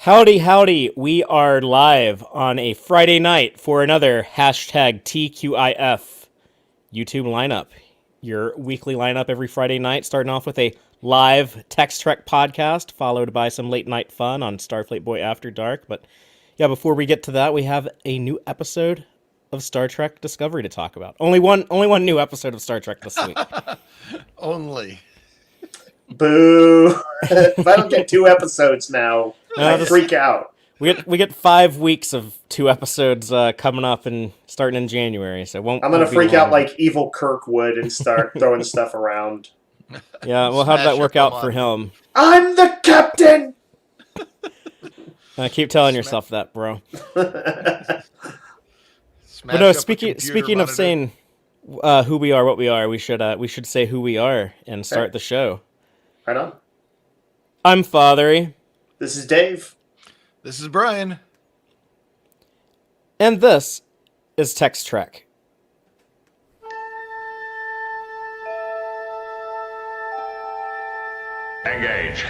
Howdy, howdy. We are live on a Friday night for another hashtag TQIF YouTube lineup. Your weekly lineup every Friday night, starting off with a live Tex-Trek podcast, followed by some late night fun on Starfleet Boy After Dark. But yeah, before we get to that, we have a new episode of Star Trek Discovery to talk about. Only one new episode of Star Trek this week. Only. Boo. If I don't get 2 episodes now, I freak out. We get 5 weeks of 2 episodes coming up and starting in January, so I'm gonna freak out like evil Kirkwood and start throwing stuff around. Yeah, well, how'd that work out for him? I'm the captain. Keep telling yourself that, bro. But no, speaking of saying who we are, what we are, we should say who we are and start the show. Right on. I'm Fatheree. This is Dave. This is Brian. And this is Tex-Trek. Engage.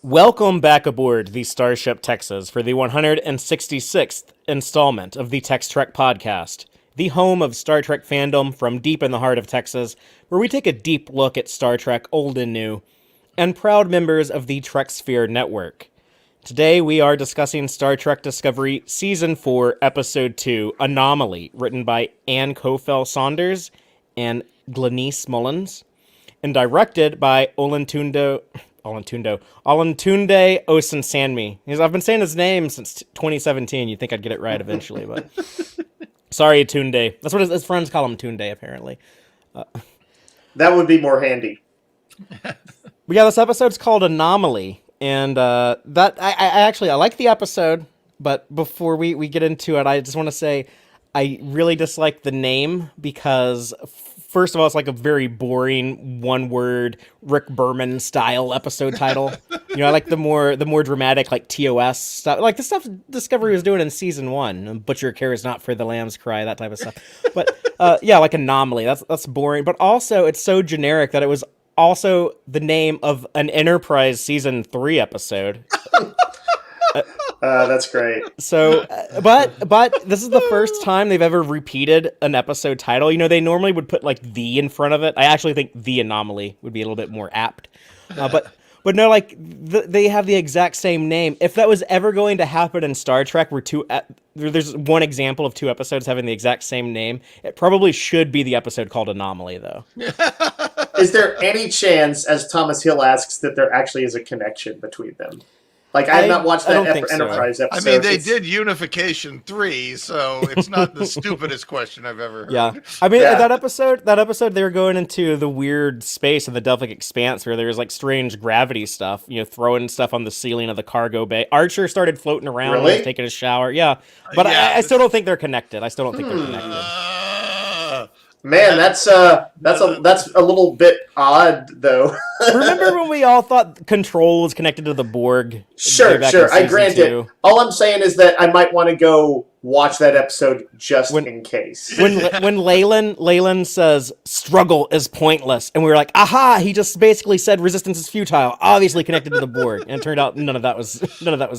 Welcome back aboard the Starship Texas for the 166th installment of the Tex-Trek podcast, the home of Star Trek fandom from deep in the heart of Texas, where we take a deep look at Star Trek old and new, and proud members of the Trek Sphere network. Today we are discussing Star Trek Discovery Season 4, Episode 2, Anomaly, written by Cofell Saunders and Glenise Mullins, and directed by Olatunde Osunsanmi. I've been saying his name since 2017. You'd think I'd get it right eventually, but sorry, Tunde. That's what his friends call him, Tunde, apparently. That would be more handy. But yeah, this episode's called Anomaly, and I like the episode, but before we get into it, I just want to say I really dislike the name because first of all, it's like a very boring one-word Rick Berman style episode title. I like the more dramatic like TOS stuff, like the stuff Discovery was doing in season 1. Butcher cares not for the lamb's cry, that type of stuff. But yeah, like Anomaly. That's boring. But also, it's so generic that it was also the name of an Enterprise season 3 episode. That's great. So, but this is the first time they've ever repeated an episode title. They normally would put like "the" in front of it. I actually think "The Anomaly" would be a little bit more apt. But no, like they have the exact same name. If that was ever going to happen in Star Trek, where there's one example of 2 episodes having the exact same name, it probably should be the episode called Anomaly, though. Is there any chance, as Thomas Hill asks, that there actually is a connection between them? Like, I have not watched that Enterprise episode. I mean, they did Unification 3, so it's not the stupidest question I've ever heard. Yeah. I mean, that episode, they were going into the weird space in the Delphic Expanse where there was, like, strange gravity stuff, throwing stuff on the ceiling of the cargo bay. Archer started floating around when he was taking a shower. Yeah. But I still don't think they're connected. They're connected. Man, that's a little bit odd, though. Remember when we all thought Control was connected to the Borg? Sure. I grant it. All I'm saying is that I might want to go watch that episode just in case. When Leyland says struggle is pointless, and we were like, aha! He just basically said resistance is futile, obviously connected to the Borg, and it turned out none of that was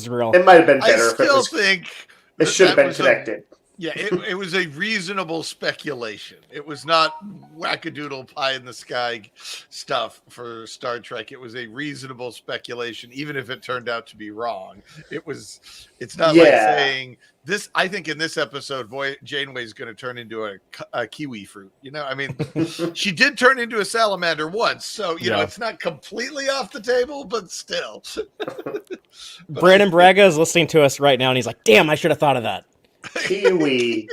real. It might have been better. I still think it should have been connected. Yeah, it was a reasonable speculation. It was not wackadoodle pie in the sky stuff for Star Trek. It was a reasonable speculation, even if it turned out to be wrong. It's not like saying this. I think in this episode, Janeway's going to turn into a kiwi fruit. I mean, she did turn into a salamander once, so it's not completely off the table, but still. Brandon Braga is listening to us right now, and he's like, "Damn, I should have thought of that." Kiwi.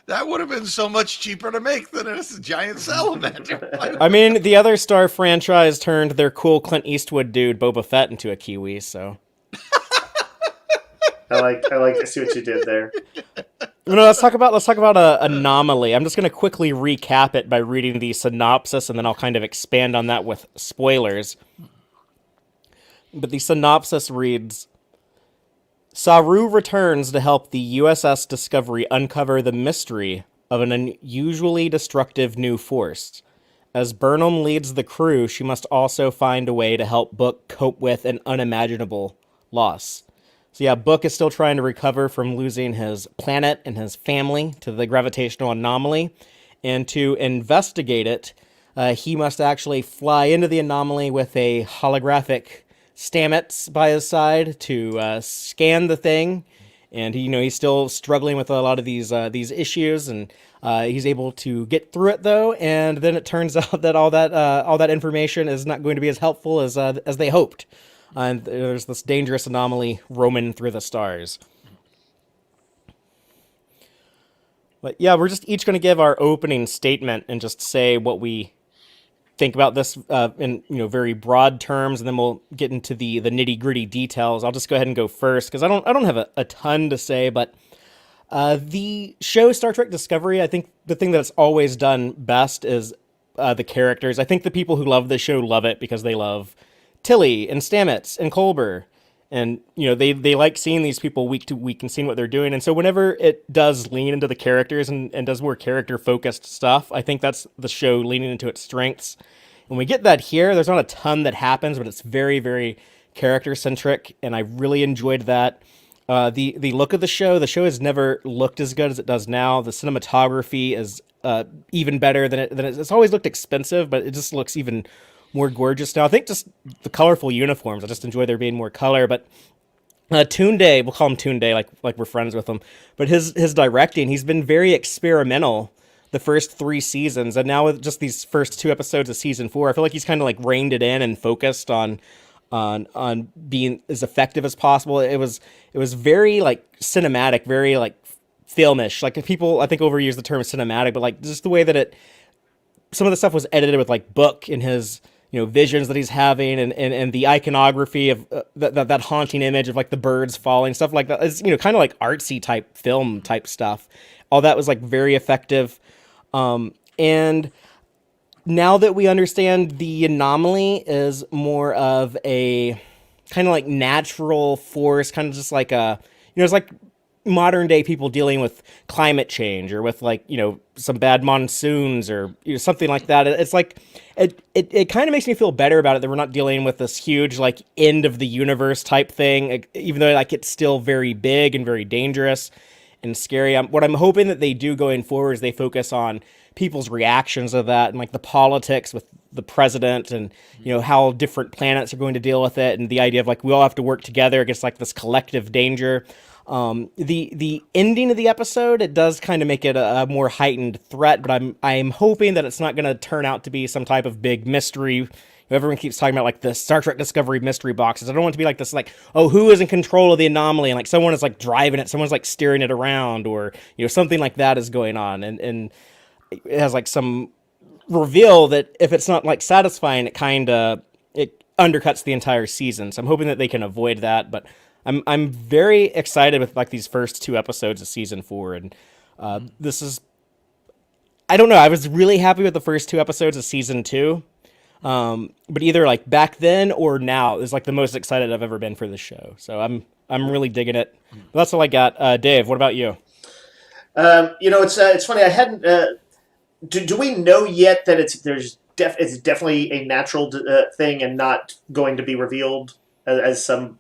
That would have been so much cheaper to make than a giant salamander. I mean, the other Star franchise turned their cool Clint Eastwood dude Boba Fett into a kiwi, so. I see what you did there. Let's talk about Anomaly. I'm just going to quickly recap it by reading the synopsis, and then I'll kind of expand on that with spoilers. But the synopsis reads, Saru returns to help the USS Discovery uncover the mystery of an unusually destructive new force. As Burnham leads the crew, she must also find a way to help Book cope with an unimaginable loss. So yeah, Book is still trying to recover from losing his planet and his family to the gravitational anomaly. And to investigate it, he must actually fly into the anomaly with a holographic Stamets by his side to scan the thing, and he's still struggling with a lot of these issues, and he's able to get through it though. And then it turns out that all that information is not going to be as helpful as they hoped, and there's this dangerous anomaly roaming through the stars. But yeah, we're just each going to give our opening statement and just say what we think about this in very broad terms, and then we'll get into the nitty gritty details. I'll just go ahead and go first because I don't have a ton to say, but the show Star Trek Discovery, I think the thing that's always done best is the characters. I think the people who love the show love it because they love Tilly and Stamets and Culber, and they like seeing these people week to week and seeing what they're doing. And so whenever it does lean into the characters and does more character focused stuff, I think that's the show leaning into its strengths. And we get that here. There's not a ton that happens, but it's very, very character centric, and I really enjoyed that. The look of the show has never looked as good as it does now. The cinematography is even better than it's always looked expensive, but it just looks even more gorgeous now. I think just the colorful uniforms. I just enjoy there being more color. But Tunde, we'll call him Tunde, like we're friends with him. But his directing, he's been very experimental the first 3 seasons, and now with just these first 2 episodes of season 4, I feel like he's kind of like reined it in and focused on being as effective as possible. It was very like cinematic, very like filmish. Like people, I think, overuse the term cinematic, but like just the way that some of the stuff was edited with like Book in his visions that he's having, and the iconography of that haunting image of like the birds falling, stuff like that. It's kind of like artsy type film type stuff. All that was like very effective. And now that we understand the anomaly is more of a kind of like natural force, kind of just like it's like modern day people dealing with climate change or with like, some bad monsoons or something like that. It's like, it kind of makes me feel better about it that we're not dealing with this huge like end of the universe type thing, even though like it's still very big and very dangerous and scary. What I'm hoping that they do going forward is they focus on people's reactions of that and like the politics with the president and how different planets are going to deal with it, and the idea of like we all have to work together against like this collective danger. The ending of the episode, it does kind of make it a more heightened threat, but I'm hoping that it's not going to turn out to be some type of big mystery. Everyone keeps talking about like the Star Trek Discovery mystery boxes. I don't want it to be like this, like, oh, who is in control of the anomaly, and like someone is like driving it, someone's like steering it around, or something like that is going on, and it has like some reveal that if it's not like satisfying, it undercuts the entire season. So I'm hoping that they can avoid that, but I'm very excited with like these first 2 episodes of season 4, and this is, I don't know, I was really happy with the first 2 episodes of season 2. But either like back then or now is like the most excited I've ever been for this show. So I'm really digging it. But that's all I got. Dave, what about you? It's funny. I hadn't. Do we know yet that it's definitely a natural thing and not going to be revealed as some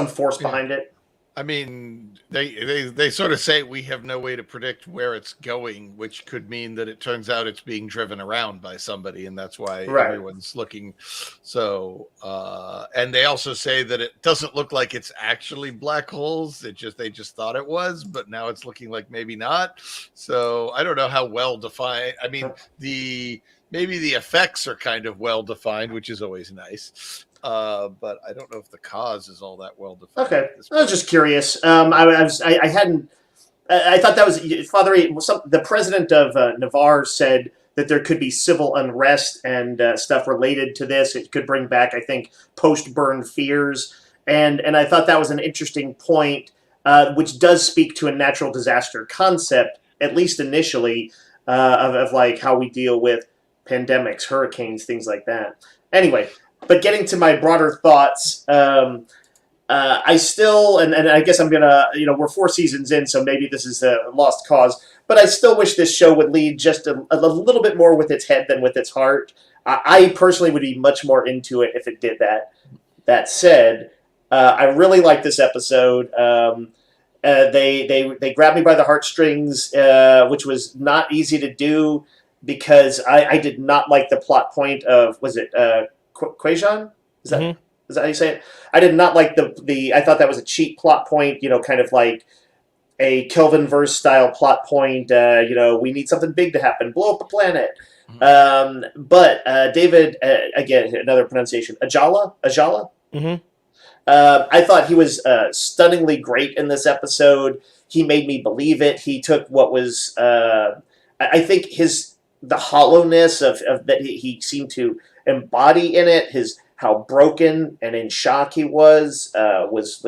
force behind it? I mean, they sort of say we have no way to predict where it's going, which could mean that it turns out it's being driven around by somebody, and that's why Right. everyone's looking. So, and they also say that it doesn't look like it's actually black holes. They just thought it was, but now it's looking like maybe not. So I don't know how well defined. I mean, maybe the effects are kind of well defined, which is always nice. But I don't know if the cause is all that well defined. Okay, I was just curious. I hadn't. I thought that was Fatheree. The president of Navarre said that there could be civil unrest and stuff related to this. It could bring back, I think, post-burn fears, and I thought that was an interesting point, which does speak to a natural disaster concept, at least initially, of like how we deal with pandemics, hurricanes, things like that. Anyway, but getting to my broader thoughts. I still, and I guess I'm gonna, we're 4 seasons in, so maybe this is a lost cause, but I still wish this show would lead just a little bit more with its head than with its heart. I personally would be much more into it if it did that. That said, I really like this episode. They grabbed me by the heartstrings, which was not easy to do because I did not like the plot point of, was it Quajon? Is that? Mm-hmm. Is that how you say it? I did not like the. I thought that was a cheap plot point. Kind of like a Kelvin-verse style plot point. We need something big to happen. Blow up the planet. But David, again, another pronunciation. Ajala. Mm-hmm. I thought he was stunningly great in this episode. He made me believe it. He took what was, I think, the hollowness of that he seemed to embody in it. How broken and in shock he was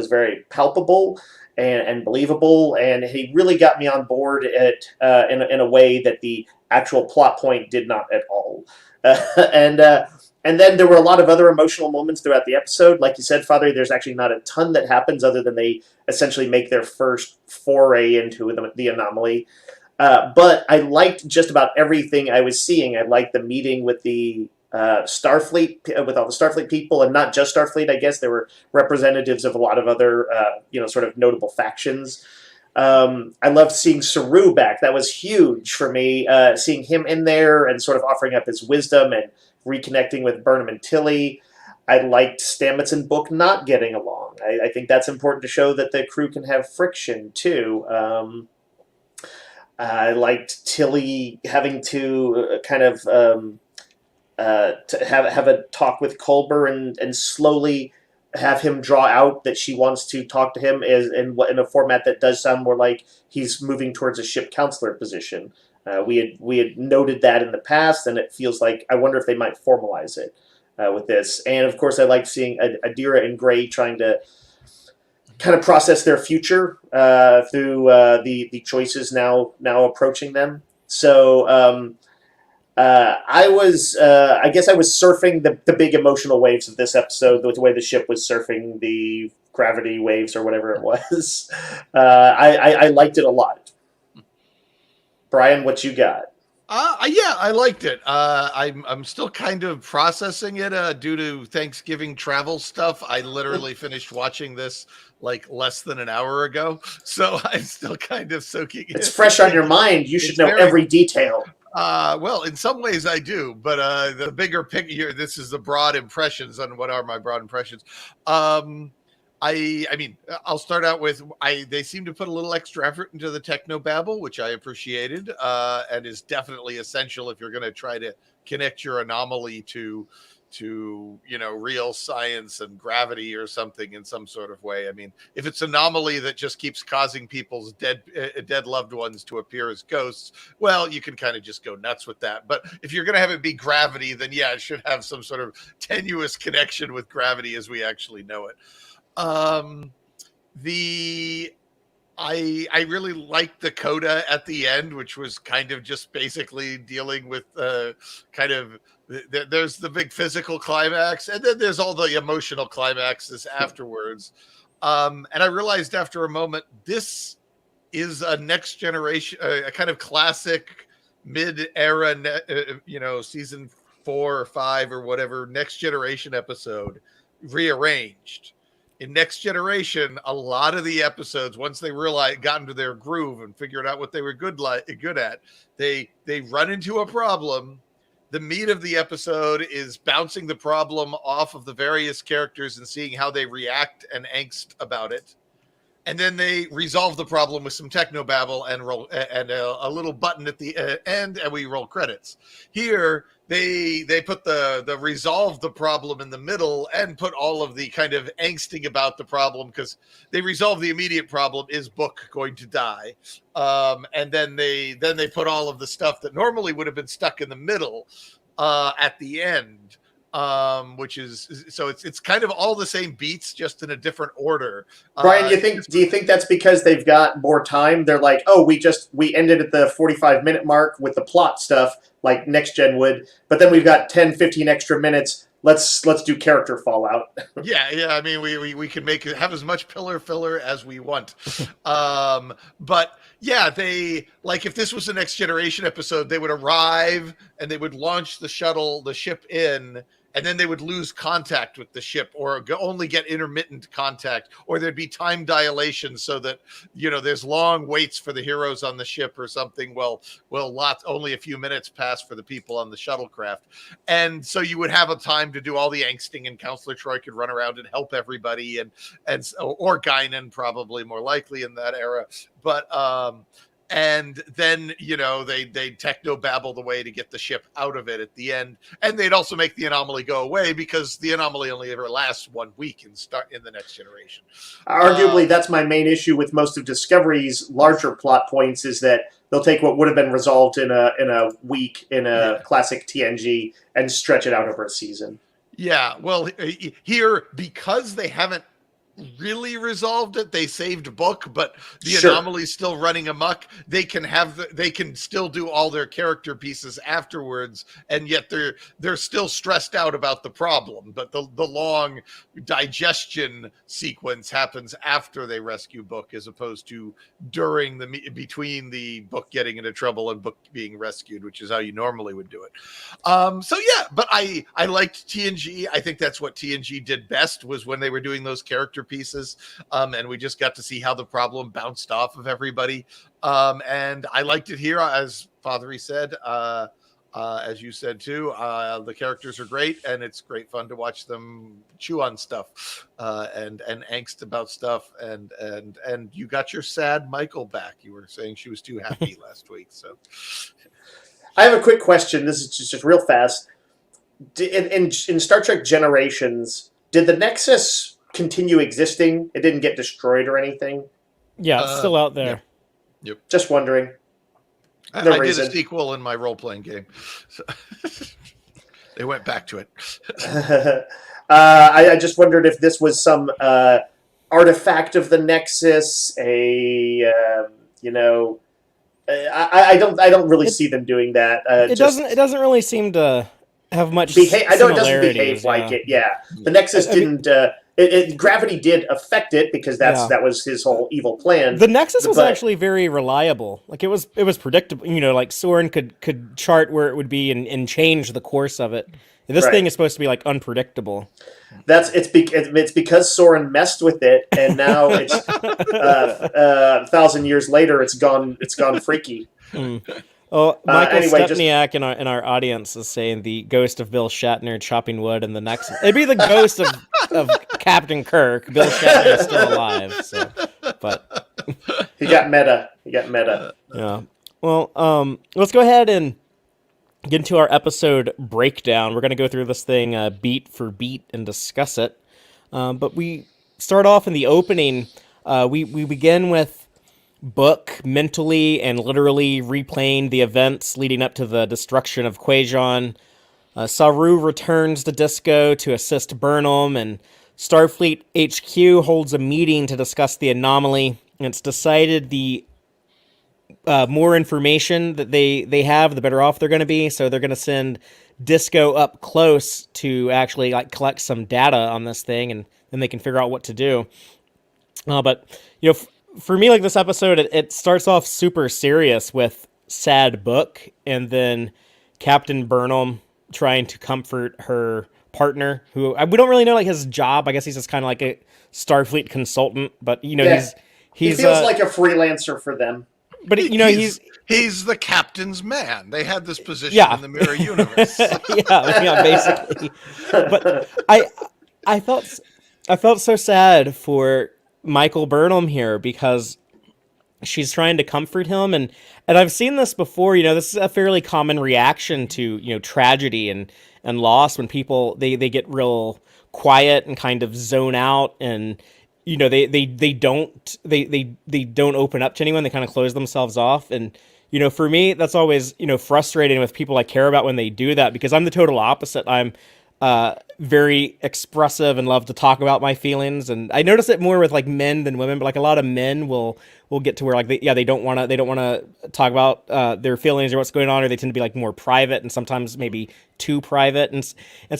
very palpable and believable, and he really got me on board in a way that the actual plot point did not at all. And then there were a lot of other emotional moments throughout the episode. Like you said, Father, there's actually not a ton that happens other than they essentially make their first foray into the anomaly. But I liked just about everything I was seeing. I liked the meeting with the Starfleet, with all the Starfleet people, and not just Starfleet. I guess there were representatives of a lot of other, sort of notable factions. I loved seeing Saru back. That was huge for me. Seeing him in there and sort of offering up his wisdom and reconnecting with Burnham and Tilly. I liked Stamets and Book not getting along. I think that's important to show that the crew can have friction too. I liked Tilly having to kind of to have a talk with Culber and slowly have him draw out that she wants to talk to him in a format that does sound more like he's moving towards a ship counselor position. We had noted that in the past, and it feels like I wonder if they might formalize it with this. And of course, I liked seeing Adira and Gray trying to kind of process their future through the choices now approaching them. So I guess I was surfing the big emotional waves of this episode, the way the ship was surfing the gravity waves or whatever it was. I liked it a lot. Brian, what you got? Yeah, I liked it. I'm still kind of processing it due to Thanksgiving travel stuff. I literally finished watching this like less than an hour ago, so I'm still kind of soaking it. It's fresh on your mind. You should know every detail. Well, in some ways I do, but the bigger picture here, this is the broad impressions on what are my broad impressions. I mean, I'll start out with they seem to put a little extra effort into the technobabble, which I appreciated, and is definitely essential if you're going to try to connect your anomaly to real science and gravity or something in some sort of way. I mean, if it's anomaly that just keeps causing people's dead loved ones to appear as ghosts, well, you can kind of just go nuts with that. But if you're going to have it be gravity, then yeah, it should have some sort of tenuous connection with gravity as we actually know it. I really liked the coda at the end, which was kind of just basically dealing with there's the big physical climax, and then there's all the emotional climaxes afterwards. And I realized after a moment, this is a next generation, a kind of classic mid-era, season 4 or 5 or whatever, next generation episode rearranged In Next Generation, a lot of the episodes, once they got into their groove and figured out what they were good at, they run into a problem. The meat of the episode is bouncing the problem off of the various characters and seeing how they react and angst about it. And then they resolve the problem with some technobabble and a little button at the end, and we roll credits. Here, they put the resolve the problem in the middle and put all of the kind of angsting about the problem, because they resolve the immediate problem: is Book going to die? And then they put all of the stuff that normally would have been stuck in the middle at the end. Which is, so it's kind of all the same beats, just in a different order. Brian, do you think that's because they've got more time? They're like, oh, we ended at the 45-minute mark with the plot stuff like Next Gen would, but then we've got 10, 15 extra minutes. Let's do character fallout. Yeah. I mean, we can have as much filler as we want. But yeah, if this was a Next Generation episode, they would arrive and they would launch the ship in, and then they would lose contact with the ship, or only get intermittent contact, or there'd be time dilation so that, there's long waits for the heroes on the ship or something. Well, only a few minutes pass for the people on the shuttlecraft. And so you would have a time to do all the angsting, and Counselor Troy could run around and help everybody, or Guinan, probably more likely in that era. But, and then, they'd techno-babble the way to get the ship out of it at the end. And they'd also make the anomaly go away, because the anomaly only ever lasts 1 week in the Next Generation. Arguably, that's my main issue with most of Discovery's larger plot points, is that they'll take what would have been resolved in a week in a classic TNG and stretch it out over a season. Yeah, well, here, because they haven't really resolved it, they saved Book, but the anomaly's still running amok. They can still do all their character pieces afterwards, and yet they're still stressed out about the problem. But the long digestion sequence happens after they rescue Book, as opposed to between the Book getting into trouble and Book being rescued, which is how you normally would do it. But I liked TNG. I think that's what TNG did best, was when they were doing those character pieces, and we just got to see how the problem bounced off of everybody, and I liked it here, as Fatheree said, as you said too. The characters are great, and it's great fun to watch them chew on stuff, and angst about stuff, and you got your sad Michael back. You were saying she was too happy last week, so I have a quick question. This is just real fast. In Star Trek Generations, did the Nexus continue existing? It didn't get destroyed or anything? Yeah, it's still out there. Yep. Just wondering. I did a sequel in my role-playing game. So they went back to it. I just wondered if this was some artifact of the Nexus, I don't really see them doing that. It doesn't really seem to have much I know it doesn't behave like it. Yeah, the Nexus didn't. Gravity did affect it, because that was his whole evil plan. The Nexus was actually very reliable. Like it was predictable. Like Soren could chart where it would be and change the course of it. This thing is supposed to be like unpredictable. It's because Soren messed with it, and now it's 1,000 years later. It's gone freaky. Oh, Michael Stepniak in our audience is saying the ghost of Bill Shatner chopping wood in the Nexus. It'd be the ghost of Captain Kirk. Bill Shatner is still alive, but he got meta. Yeah. Well, let's go ahead and get into our episode breakdown. We're going to go through this thing beat for beat and discuss it. But we start off in the opening. We begin with Book mentally and literally replaying the events leading up to the destruction of Quajon. Saru returns to Disco to assist Burnham, and Starfleet HQ holds a meeting to discuss the anomaly. And it's decided the more information that they have, the better off they're going to be. So they're going to send Disco up close to actually collect some data on this thing, and then they can figure out what to do. But for me, this episode, it starts off super serious with sad Book, and then Captain Burnham trying to comfort her partner, who we don't really know like his job. I guess he's just kind of like a Starfleet consultant, but Yeah. He he's feels like a freelancer for them. but He's the captain's man. They had this position Yeah. in the mirror universe. yeah, basically. But I felt so sad for Michael Burnham here because she's trying to comfort him, and I've seen this before. This is a fairly common reaction to tragedy and loss when people they get real quiet and kind of zone out, and they don't open up to anyone. They kind of close themselves off, and for me that's always frustrating with people I care about when they do that, because I'm the total opposite. I'm very expressive and love to talk about my feelings, and I notice it more with like men than women, but like a lot of men will get to where like they don't want to talk about their feelings or what's going on, or they tend to be like more private, and sometimes maybe too private, and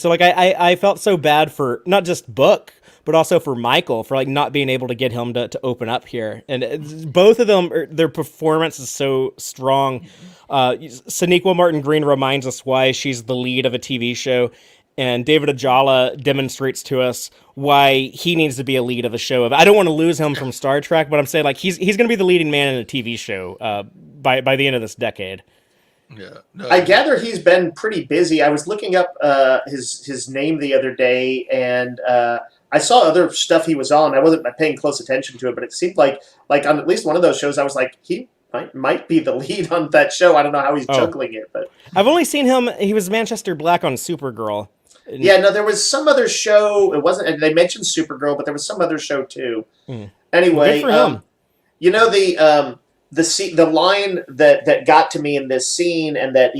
so like I felt so bad for not just Book but also for Michael for like not being able to get him to open up here, and both of them their performance is so strong. Sonequa Martin Green reminds us why she's the lead of a TV show, and David Ajala demonstrates to us why he needs to be a lead of a show. I don't want to lose him from Star Trek, but I'm saying like he's going to be the leading man in a TV show by the end of this decade. Yeah, no, I gather he's been pretty busy. I was looking up his name the other day, and I saw other stuff he was on. I wasn't paying close attention to it, but it seemed like on at least one of those shows, I was like, he might be the lead on that show. I don't know how he's juggling it, but I've only seen him. He was Manchester Black on Supergirl. Yeah, no, there was some other show. It wasn't. They mentioned Supergirl, but there was some other show too. Anyway, good for him. The line that got to me in this scene, and that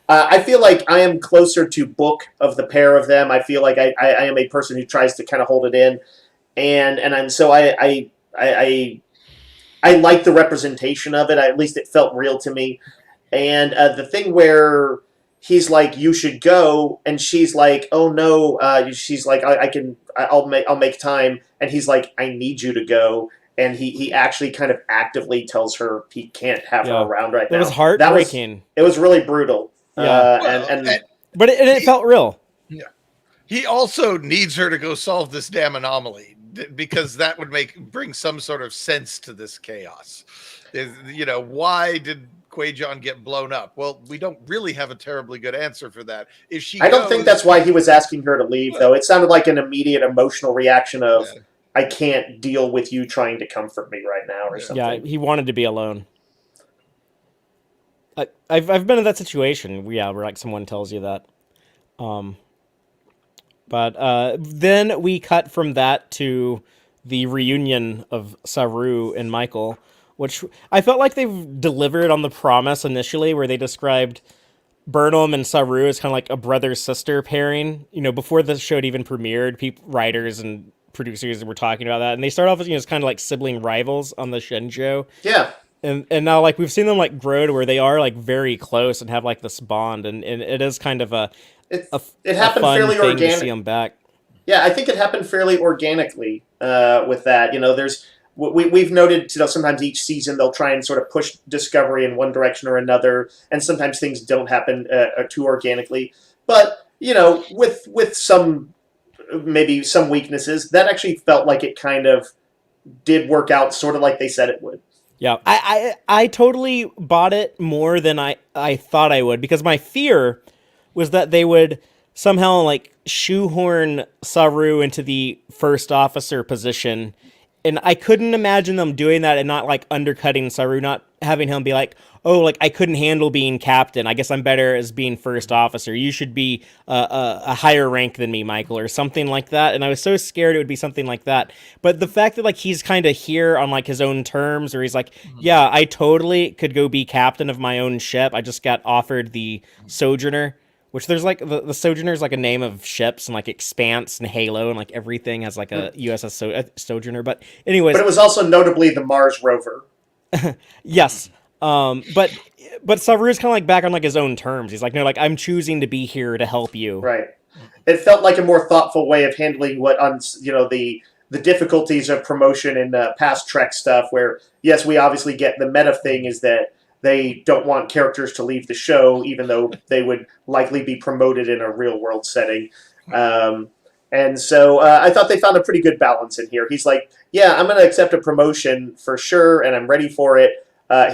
I feel like I am closer to Book of the pair of them. I feel like I am a person who tries to kind of hold it in, and so I like the representation of it. At least it felt real to me, and the thing where he's like, "You should go," and she's like, "Oh no," she's like, I'll make time," and he's like, "I need you to go." And he actually kind of actively tells her he can't have her around right now. It was heartbreaking. It was really brutal. Yeah. But it felt real. Yeah. He also needs her to go solve this damn anomaly, because that would bring some sort of sense to this chaos. Why did Quajon get blown up? Well, we don't really have a terribly good answer for that. I don't think that's why he was asking her to leave, though. It sounded like an immediate emotional reaction of, I can't deal with you trying to comfort me right now, or something. Yeah, he wanted to be alone. I've been in that situation, where like someone tells you that. But then we cut from that to the reunion of Saru and Michael, which I felt like they've delivered on the promise initially, where they described Burnham and Saru as kind of like a brother-sister pairing. Before the show had even premiered, writers and producers were talking about that, and they start off as kind of like sibling rivals on the Shenzhou. Yeah. And now like we've seen them like grow to where they are like very close and have like this bond, and it is kind of it happened fun fairly thing organic. to see them back. Yeah, I think it happened fairly organically with that. We've noted sometimes each season they'll try and sort of push Discovery in one direction or another, and sometimes things don't happen too organically. But with some maybe some weaknesses, that actually felt like it kind of did work out sort of like they said it would. Yeah, I totally bought it more than I thought I would, because my fear was that they would somehow like shoehorn Saru into the first officer position, and I couldn't imagine them doing that and not like undercutting Saru, not having him be like, oh, like I couldn't handle being captain, I guess I'm better as being first officer, you should be a higher rank than me, Michael, or something like that. And I was so scared it would be something like that. But the fact that like he's kind of here on like his own terms, or he's like, yeah, I totally could go be captain of my own ship, I just got offered the Sojourner, which there's like the Sojourner is like a name of ships, and like Expanse and Halo and like everything has like a USS Sojourner. But anyways, but it was also notably the Mars rover. Yes. But Saru's kind of like back on like his own terms. He's like, no, like I'm choosing to be here to help you. Right. It felt like a more thoughtful way of handling the difficulties of promotion in past Trek stuff. Where yes, we obviously get the meta thing is that they don't want characters to leave the show, even though they would likely be promoted in a real world setting. And so I thought they found a pretty good balance in here. He's like, yeah, I'm going to accept a promotion for sure, and I'm ready for it.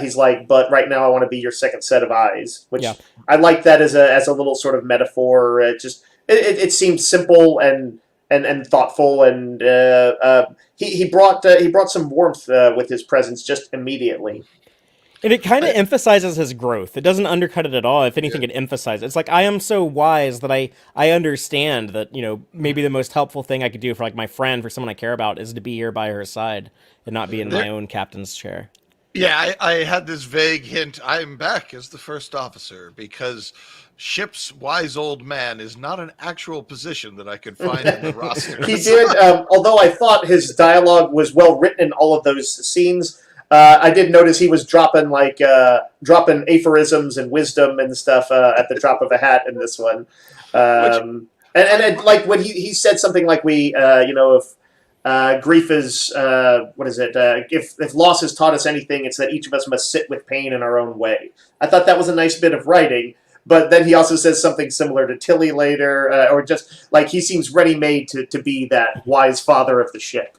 He's like, but right now I want to be your second set of eyes, which I like that as a little sort of metaphor. It seemed simple and thoughtful, and he brought some warmth with his presence just immediately. And it kind of emphasizes his growth. It doesn't undercut it at all. If anything, it emphasizes. It's like, I am so wise that I understand that, maybe the most helpful thing I could do for like my friend, for someone I care about, is to be here by her side and not be in my own captain's chair. Yeah, I had this vague hint. I'm back as the first officer because ship's wise old man is not an actual position that I could find in the roster. He did, although I thought his dialogue was well written in all of those scenes. I did notice he was dropping aphorisms and wisdom and stuff at the drop of a hat in this one. And like when he said something like if grief is if loss has taught us anything, it's that each of us must sit with pain in our own way. I thought that was a nice bit of writing. But then he also says something similar to Tilly later, or just like he seems ready-made to be that wise father of the ship.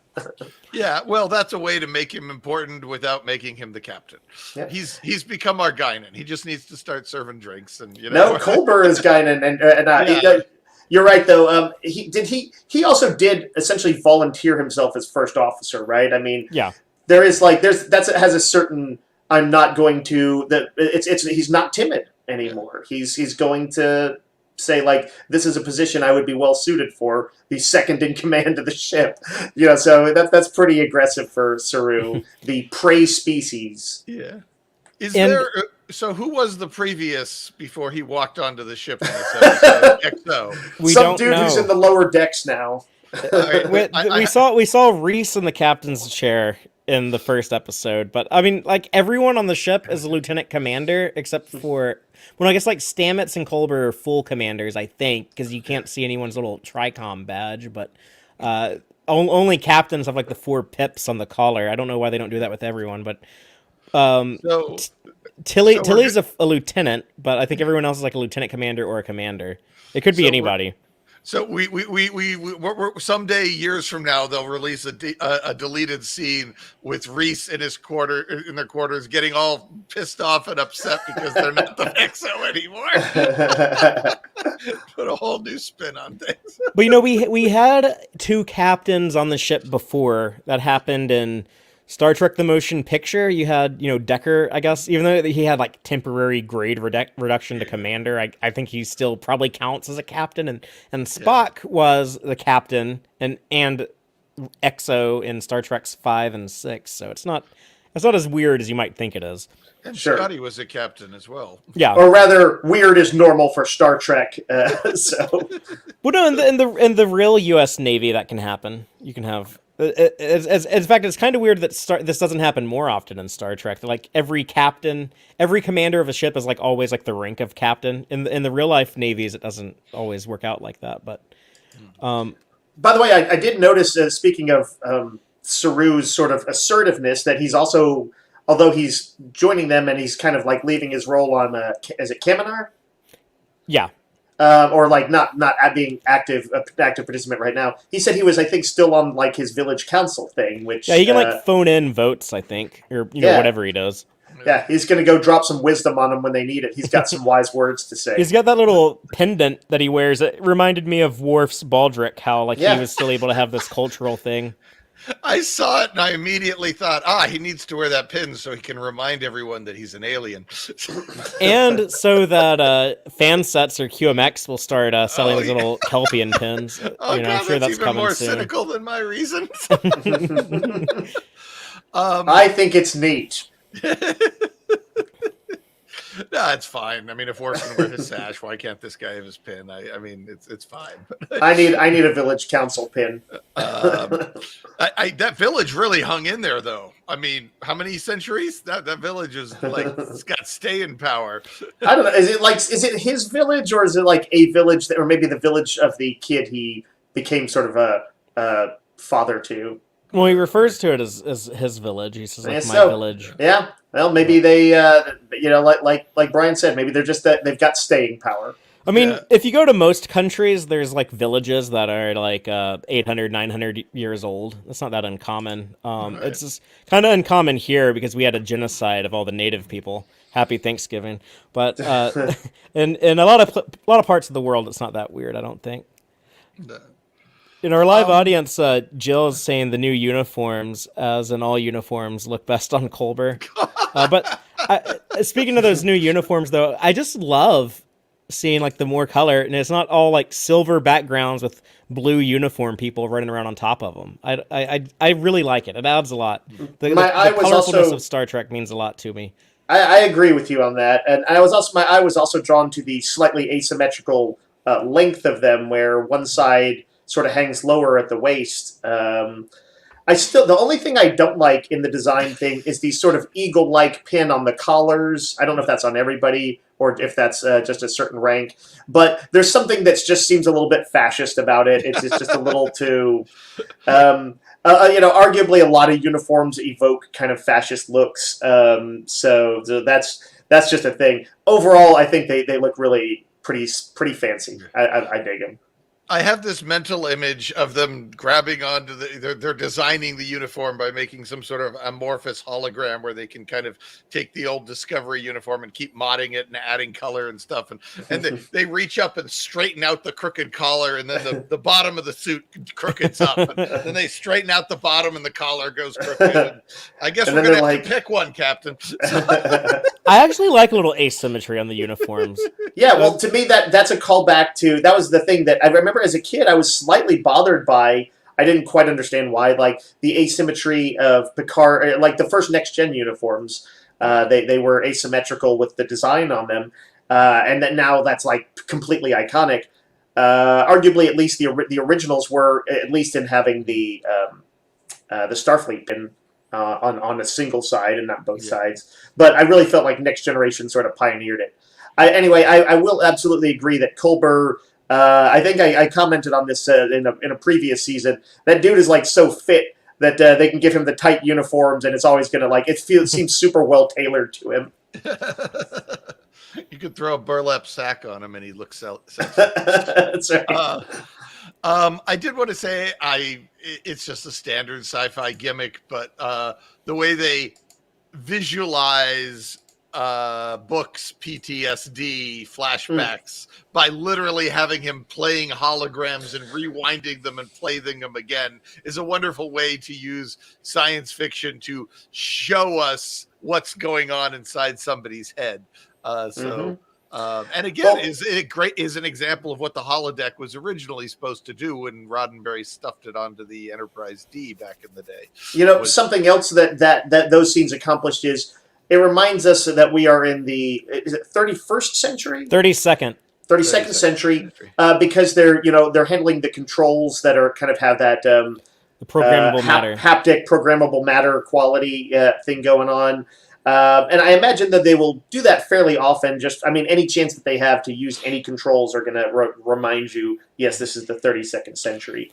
Yeah, well, that's a way to make him important without making him the captain. Yeah. He's become our Guinan. He just needs to start serving drinks, and No, Culber is Guinan, and you're right though. He also did essentially volunteer himself as first officer, right? I mean, there is has a certain I'm not going to he's not timid anymore. He's going to say like, this is a position I would be well suited for, be second in command of the ship. So that's pretty aggressive for Saru, the prey species. Yeah. So who was the previous before he walked onto the ship in this episode? XO. Some dude who's in the lower decks now. We saw Reese in the captain's chair in the first episode, but I mean, like, everyone on the ship is a lieutenant commander except for, I guess like Stamets and Culber are full commanders, I think, because you can't see anyone's little TRICOM badge, but only captains have like the 4 pips on the collar. I don't know why they don't do that with everyone, but Tilly's a lieutenant, but I think everyone else is like a lieutenant commander or a commander. It could be anybody. So we're someday, years from now, they'll release a deleted scene with Reese in their quarters, getting all pissed off and upset because they're not the XO anymore. Put a whole new spin on things. But we had 2 captains on the ship before. That happened in Star Trek: The Motion Picture. You had, Decker, I guess, even though he had like temporary grade reduction to commander, I think he still probably counts as a captain. And Spock was the captain and XO in Star Trek's 5 and 6. So it's not as weird as you might think it is. And Scotty was a captain as well. Yeah, or rather, weird is normal for Star Trek. So, well, no, in the real U.S. Navy, that can happen. You can have. In fact, it's kind of weird that this doesn't happen more often in Star Trek. Like every commander of a ship is like always like the rank of captain. In the real life navies, it doesn't always work out like that. But by the way, I did notice, speaking of Saru's sort of assertiveness, that he's also, although he's joining them and he's kind of like leaving his role on is it Kaminar? Yeah. Or like not being active participant right now. He said he was, I think, still on like his village council thing, which he can like phone in votes, I think, or whatever he does. Yeah, he's gonna go drop some wisdom on them when they need it. He's got some wise words to say. He's got that little pendant that he wears. It reminded me of Worf's baldric, how he was still able to have this cultural thing. I saw it and I immediately thought, he needs to wear that pin so he can remind everyone that he's an alien. And so that fan sets or QMX will start selling these little Kelpian pins. I'm sure that's even coming more soon. cynical than my reasons. I think it's neat. No, it's fine. I mean, if Worf's gonna wear his sash, why can't this guy have his pin? I mean, it's fine. I need a village council pin. That village really hung in there, though. I mean, how many centuries? That village is like, it's got staying power. I don't know. Is it his village, or is it like a village or maybe the village of the kid he became sort of a father to? Well, he refers to it as his village. He says, I like, guess my so. village. Yeah. Well, maybe they, like Brian said, maybe they're just that they've got staying power. I mean, Yeah. if you go to most countries, there's like villages that are like 800, 900 years old. That's not that uncommon. Right. It's just kind of uncommon here because we had a genocide of all the native people. Happy Thanksgiving. But in a lot of parts of the world, it's not that weird, I don't think. No. In our live audience, Jill is saying the new uniforms, as in all uniforms, look best on Colbert. Speaking of those new uniforms, though, I just love seeing like the more color, and it's not all like silver backgrounds with blue uniform people running around on top of them. I really like it. It adds a lot. The colorfulness of Star Trek means a lot to me. I agree with you on that, and my eye was also drawn to the slightly asymmetrical length of them, where one side sort of hangs lower at the waist. The only thing I don't like in the design thing is the sort of eagle-like pin on the collars. I don't know if that's on everybody or if that's just a certain rank, but there's something that just seems a little bit fascist about it. It's just a little too, arguably a lot of uniforms evoke kind of fascist looks. So that's just a thing. Overall, I think they look really pretty fancy. I dig them. I have this mental image of them grabbing onto they're designing the uniform by making some sort of amorphous hologram where they can kind of take the old Discovery uniform and keep modding it and adding color and stuff. And they reach up and straighten out the crooked collar, and then the bottom of the suit crookeds up. And then they straighten out the bottom and the collar goes crooked. And I guess we're going to have to pick one, Captain. I actually like a little asymmetry on the uniforms. Yeah, well, to me, that's a callback to... That was the thing that I remember as a kid I was slightly bothered by. I didn't quite understand why. Like, the asymmetry of Picard... Like, the first next-gen uniforms, they were asymmetrical with the design on them. And then now that's, like, completely iconic. Arguably, at least the originals were, at least in having the Starfleet pin on a single side and not both sides. But I really felt like Next Generation sort of pioneered it. I will absolutely agree that Colbert. I think I commented on this in a previous season. That dude is like so fit that they can give him the tight uniforms, and it's always going to it seems super well tailored to him. You could throw a burlap sack on him, and he looks sexy. That's right. I did want to say it's just a standard sci-fi gimmick, but the way they visualize Book's PTSD flashbacks by literally having him playing holograms and rewinding them and playing them again is a wonderful way to use science fiction to show us what's going on inside somebody's head. And again, is an example of what the holodeck was originally supposed to do when Roddenberry stuffed it onto the Enterprise D back in the day. Something else that those scenes accomplished is it reminds us that we are in the 31st century? 32nd century, because they're handling the controls that are kind of have that the programmable matter, haptic programmable matter quality thing going on. And I imagine that they will do that fairly often. Any chance that they have to use any controls are going to remind you, yes, this is the 32nd century.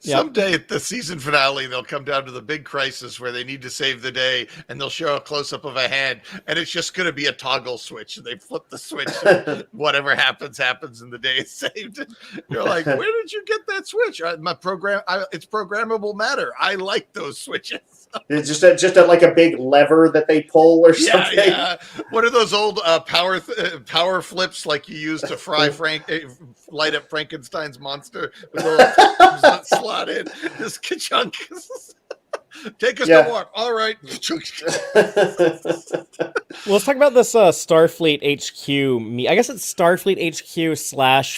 Someday at the season finale, they'll come down to the big crisis where they need to save the day, and they'll show a close-up of a hand, and it's just going to be a toggle switch. And they flip the switch, and whatever happens, and the day is saved. And you're like, where did you get that switch? It's programmable matter. I like those switches. It's just like a big lever that they pull or something. Yeah. What are those old power flips like you use to light up Frankenstein's monster with little that slot in? This ka-chunk. Take us to warp. All right. Well, let's talk about this Starfleet HQ. I guess it's Starfleet HQ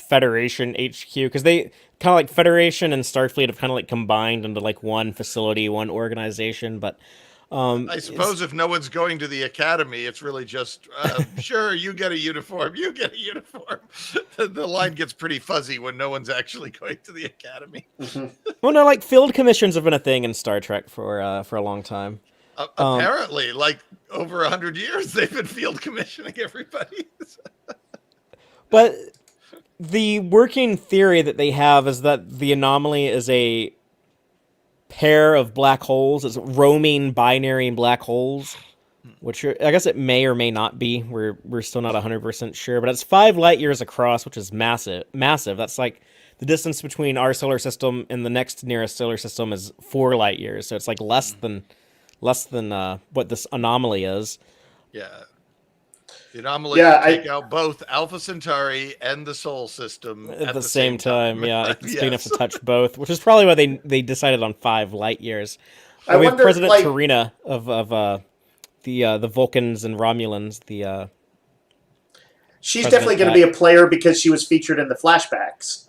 / Federation HQ, because they kind of like Federation and Starfleet have kind of like combined into like one facility, one organization. But I suppose if no one's going to the academy, it's really just, sure, you get a uniform, you get a uniform. The line gets pretty fuzzy when no one's actually going to the academy. Well, no, like field commissions have been a thing in Star Trek for a long time. Apparently, like over 100 years, they've been field commissioning everybody. But the working theory that they have is that the anomaly is a pair of black holes. It's roaming binary black holes, which I guess it may or may not be. We're still not 100% sure, but it's 5 light years across, which is massive. Massive. That's like the distance between our solar system and the next nearest solar system is 4 light years. So it's like less than what this anomaly is. Yeah. The anomaly can take out both Alpha Centauri and the Sol system At the same time. Yeah, it's Yes. big enough to touch both, which is probably why they decided on 5 light years. I We have wonder, President like- Tarina of the Vulcans and Romulans. She's President definitely going to be a player because she was featured in the flashbacks,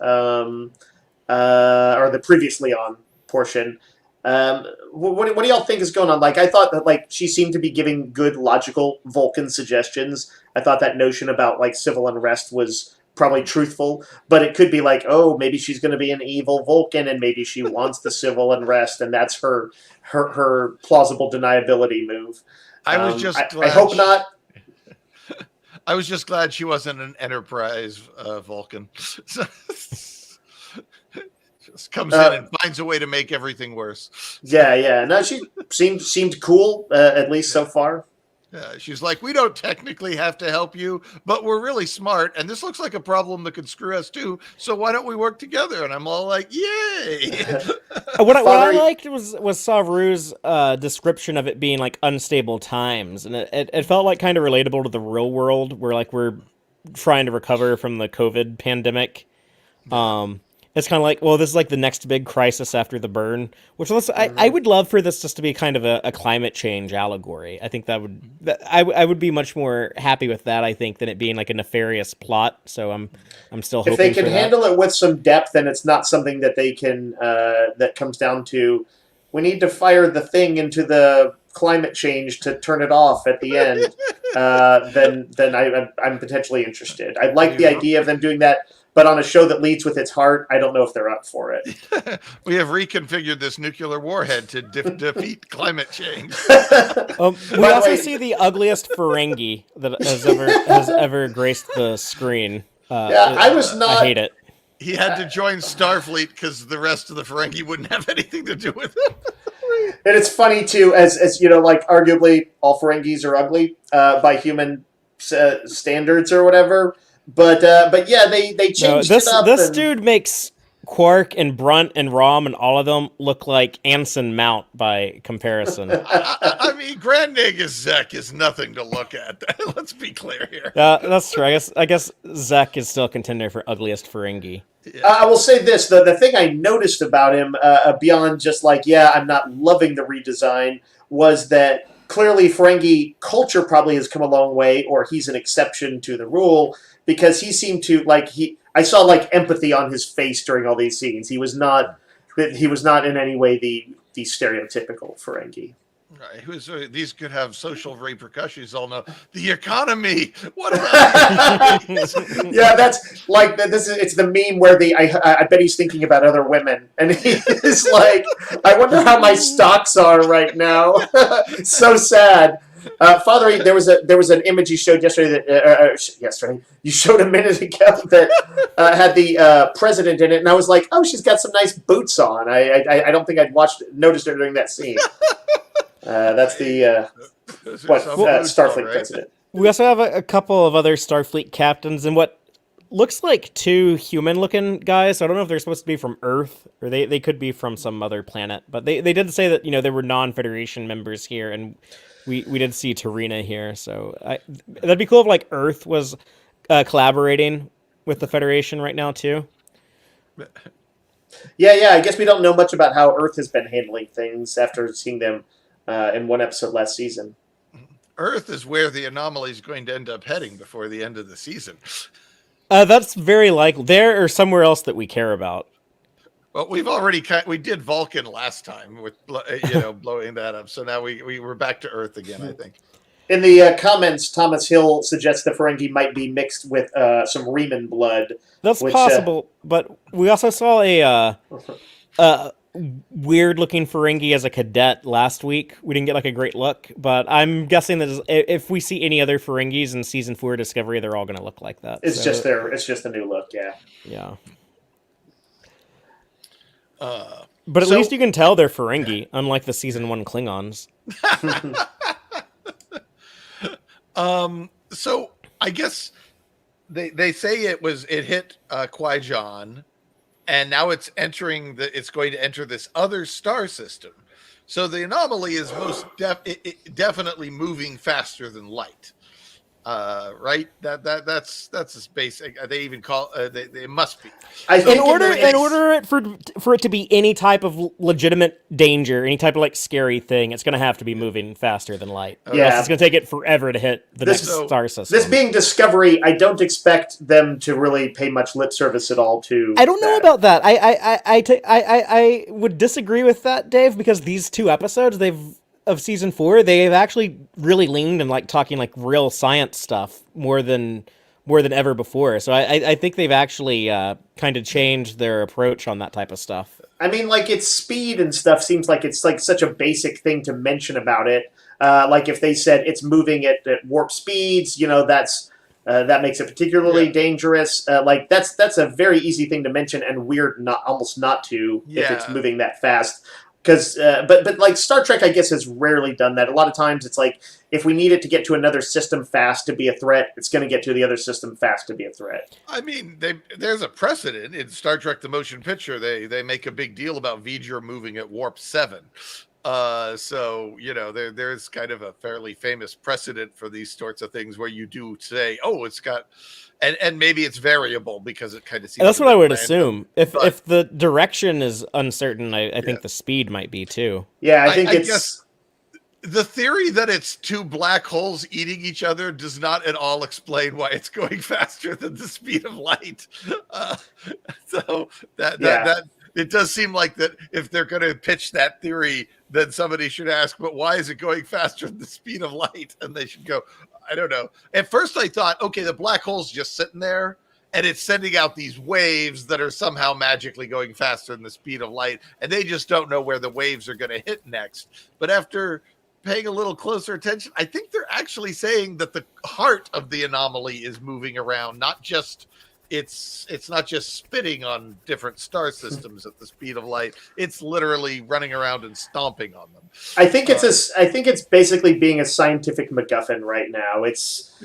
or the previously on portion. What do y'all think is going on? Like, I thought that like she seemed to be giving good, logical Vulcan suggestions. I thought that notion about like civil unrest was probably truthful, but it could be like, oh, maybe she's going to be an evil Vulcan, and maybe she wants the civil unrest, and that's her plausible deniability move. I was just I hope not. I was just glad she wasn't an Enterprise Vulcan. Just comes in and finds a way to make everything worse. Yeah. No, she seemed cool, at least so far. She's like, we don't technically have to help you, but we're really smart, and this looks like a problem that could screw us too. So why don't we work together? And I'm all like, yay! What I liked was Saveru's description of it being like unstable times, and it felt like kind of relatable to the real world, where like we're trying to recover from the COVID pandemic. It's kind of like, well, this is like the next big crisis after the burn, which I would love for this just to be kind of a climate change allegory. I think I would be much more happy with that, I think, than it being like a nefarious plot. So I'm still hoping if they can for that. handle it with some depth, then it's not something that they can that comes down to, we need to fire the thing into the climate change to turn it off at the end. Then I'm potentially interested. I like the idea of them doing that. But on a show that leads with its heart, I don't know if they're up for it. We have reconfigured this nuclear warhead to defeat climate change. We also see the ugliest Ferengi that has ever graced the screen. I hate it. He had to join Starfleet because the rest of the Ferengi wouldn't have anything to do with him. And it's funny too, as you know, like arguably all Ferengis are ugly by human standards or whatever. But yeah, they changed it up. This dude makes Quark and Brunt and Rom and all of them look like Anson Mount by comparison. I mean, Grand Nagus Zek is nothing to look at. Let's be clear here. That's true. I guess Zek is still a contender for ugliest Ferengi. Yeah. I will say this: the thing I noticed about him, beyond just like, yeah, I'm not loving the redesign, was that clearly Ferengi culture probably has come a long way, or he's an exception to the rule. Because he seemed to I saw like empathy on his face during all these scenes. He was not in any way the stereotypical Ferengi. Right. These could have social repercussions. All know the economy. What about? Yeah, that's like it's the meme where I bet he's thinking about other women, and he's like, I wonder how my stocks are right now. So sad. Fatheree, there was an image you showed yesterday yesterday you showed a minute ago that had the president in it, and I was like, oh, she's got some nice boots on. I don't think I'd noticed her during that scene. That's the Starfleet right? president. We also have a couple of other Starfleet captains and what looks like 2 human-looking guys. So I don't know if they're supposed to be from Earth or they could be from some other planet. But they did say that there were non-Federation members here, and we did see Tarina here. So that'd be cool if like Earth was collaborating with the Federation right now too. Yeah. I guess we don't know much about how Earth has been handling things after seeing them in one episode last season. Earth is where the anomaly is going to end up heading before the end of the season. That's very likely. There or somewhere else that we care about. Well, we did Vulcan last time with blowing that up. So now we're back to Earth again, I think. In the comments, Thomas Hill suggests the Ferengi might be mixed with some Reman blood. That's possible, but we also saw a weird-looking Ferengi as a cadet last week. We didn't get like a great look, but I'm guessing that if we see any other Ferengis in season 4 Discovery, they're all going to look like that. It's just the new look, yeah. Yeah. But at So- least you can tell they're Ferengi, unlike the season 1 Klingons. So I guess they say it hit Qui-Gon, and now it's it's going to enter this other star system. So the anomaly is definitely moving faster than light. Right? That's as basic. They even call they must be. I In think order for it to be any type of legitimate danger, any type of like scary thing, it's going to have to be moving faster than light. Or else Yeah. it's going to take it forever to hit the next So- star system. this being Discovery, I don't expect them to really pay much lip service at all to. I don't know that. about that. I would disagree with that, Dave, because these 2 episodes of season 4, they've actually really leaned and like talking like real science stuff more than ever before. So I think they've actually kind of changed their approach on that type of stuff. I mean, like, its speed and stuff seems like it's like such a basic thing to mention about it. Like if they said it's moving at warp speeds, that's that makes it particularly dangerous. Like that's a very easy thing to mention and weird almost not to if it's moving that fast. Because, but like Star Trek, I guess, has rarely done that. A lot of times it's like, if we need it to get to another system fast to be a threat, it's going to get to the other system fast to be a threat. I mean, there's a precedent in Star Trek: The Motion Picture. They make a big deal about V'ger moving at warp 7. So there's kind of a fairly famous precedent for these sorts of things where you do say, oh, it's got, and maybe it's variable because it kind of seems. And that's what I would random. assume. If the direction is uncertain, I think the speed might be too. Yeah, I think I it's. guess the theory that it's 2 black holes eating each other does not at all explain why it's going faster than the speed of light. So that it does seem like that if they're going to pitch that theory, then somebody should ask, but why is it going faster than the speed of light? And they should go, I don't know. At first I thought, okay, the black hole's just sitting there and it's sending out these waves that are somehow magically going faster than the speed of light. And they just don't know where the waves are going to hit next. But after paying a little closer attention, I think they're actually saying that the heart of the anomaly is moving around, not just it's not just spitting on different star systems at the speed of light. It's literally running around and stomping on them. I think it's basically being a scientific MacGuffin right now. It's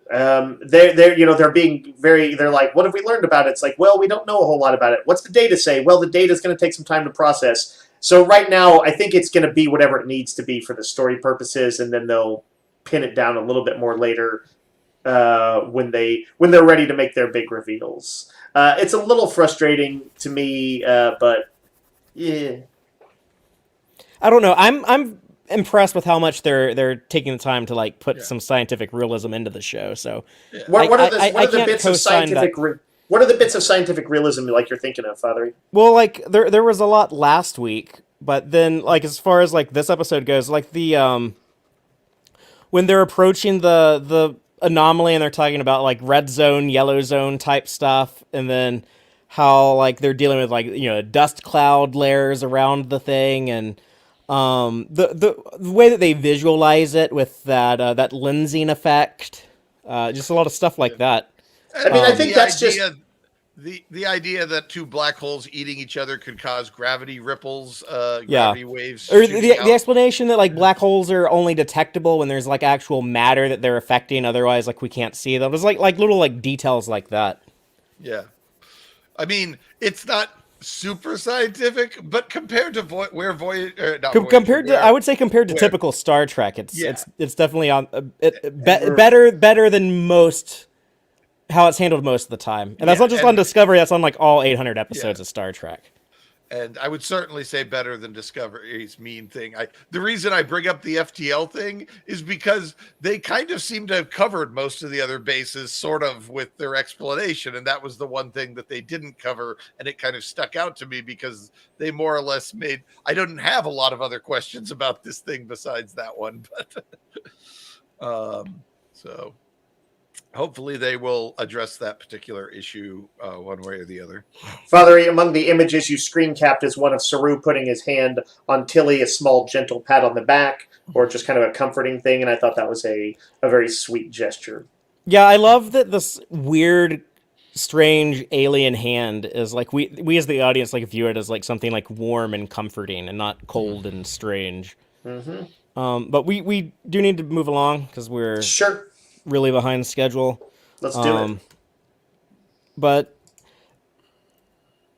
they're being they're like, what have we learned about it? It's like, well, we don't know a whole lot about it. What's the data say? Well, the data is going to take some time to process. So right now, I think it's going to be whatever it needs to be for the story purposes, and then they'll pin it down a little bit more later when they're ready to make their big reveals. It's a little frustrating to me, but yeah. I don't know. I'm impressed with how much they're taking the time to like put some scientific realism into the show. So What are the bits of scientific? What are the bits of scientific realism like you're thinking of, Fatheree? Well, like there was a lot last week, but then like as far as like this episode goes, like the when they're approaching the anomaly and they're talking about like red zone, yellow zone type stuff, and then how like they're dealing with like dust cloud layers around the thing, and the way that they visualize it with that lensing effect, just a lot of stuff like that. I mean, I think that's just the idea that 2 black holes eating each other could cause gravity ripples, gravity waves. Or the explanation that like black holes are only detectable when there's like actual matter that they're affecting, otherwise like we can't see them. There's like little like details like that. Yeah, I mean, it's not super scientific, but compared to compared to typical Star Trek, it's definitely on better than most. How it's handled most of the time. And that's not just on Discovery, that's on like all 800 episodes of Star Trek. And I would certainly say better than Discovery's mean thing. The reason I bring up the FTL thing is because they kind of seem to have covered most of the other bases sort of with their explanation. And that was the one thing that they didn't cover. And it kind of stuck out to me because they more or less I didn't have a lot of other questions about this thing besides that one. But so hopefully they will address that particular issue one way or the other. Fatheree, among the images you screen capped is one of Saru putting his hand on Tilly, a small gentle pat on the back, or just kind of a comforting thing, and I thought that was a very sweet gesture. Yeah, I love that this weird strange alien hand is like we as the audience like view it as like something like warm and comforting and not cold and strange. But we do need to move along because we're Sure. really behind schedule. Let's do it. But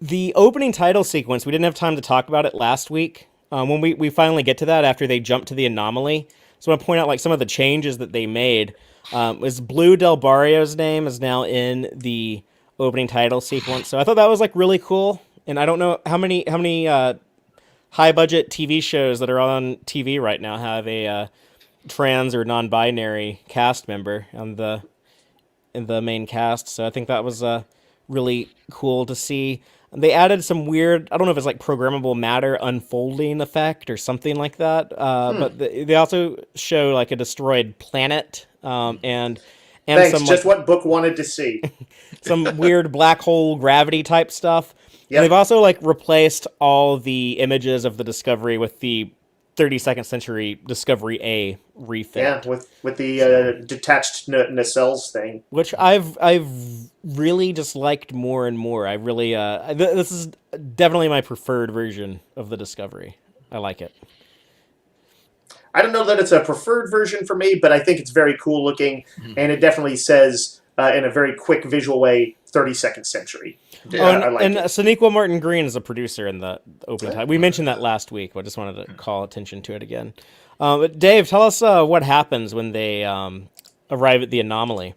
the opening title sequence, we didn't have time to talk about it last week. When we finally get to that after they jump to the anomaly. So I want to point out like some of the changes that they made. Was Blue Del Barrio's name is now in the opening title sequence. So I thought that was like really cool. And I don't know how many high budget TV shows that are on TV right now have a trans or non-binary cast member in the main cast. So I think that was really cool to see. They added some weird, I don't know if it's like programmable matter unfolding effect or something like that. But they also show like a destroyed planet and Thanks, some just like, what Book wanted to see. some weird black hole gravity type stuff. Yep. And they've also like replaced all the images of the Discovery with the 32nd Century Discovery A refit. Yeah, with the detached nacelles thing. Which I've really disliked more and more. I really this is definitely my preferred version of the Discovery. I like it. I don't know that it's a preferred version for me, but I think it's very cool looking, and it definitely says in a very quick visual way, 32nd century. Yeah, Oh, and, I like and it. Sonequa Martin Green is a producer in the opening title. We mentioned that last week, but I just wanted to call attention to it again. But Dave, tell us what happens when they arrive at the anomaly.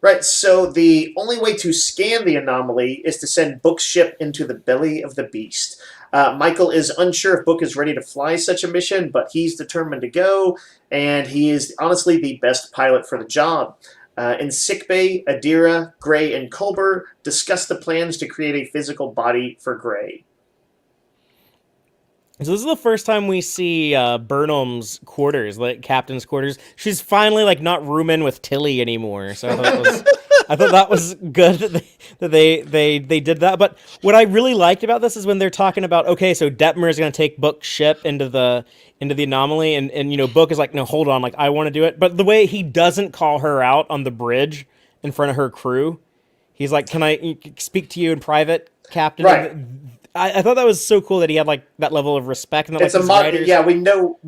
Right, so the only way to scan the anomaly is to send Book's ship into the belly of the beast. Michael is unsure if Book is ready to fly such a mission, but he's determined to go, and he is honestly the best pilot for the job. In sickbay, Adira, Gray, and Culber discuss the plans to create a physical body for Gray. So this is the first time we see Burnham's quarters, like Captain's quarters. She's finally like not rooming with Tilly anymore. So I thought that was good that they did that. But what I really liked about this is when they're talking about, okay, so Detmer is going to take Book's ship into the anomaly, and you know Book is like, no, hold on, like I want to do it. But the way he doesn't call her out on the bridge in front of her crew, he's like, can I speak to you in private, Captain? Right. I thought that was so cool that he had like that level of respect. And that, It's like, yeah. We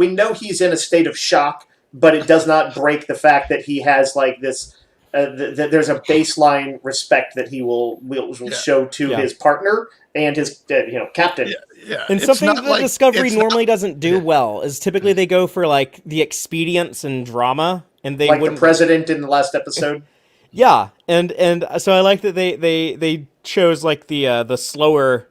know he's in a state of shock, but it does not break the fact that he has like this. There's a baseline respect that he will show to his partner and his captain. Yeah. And It's something not that like- Discovery it's normally not- doesn't do well is typically they go for like the expedience and drama, and they Like the wouldn't. president in the last episode. Yeah, and so I like that they chose like the slower,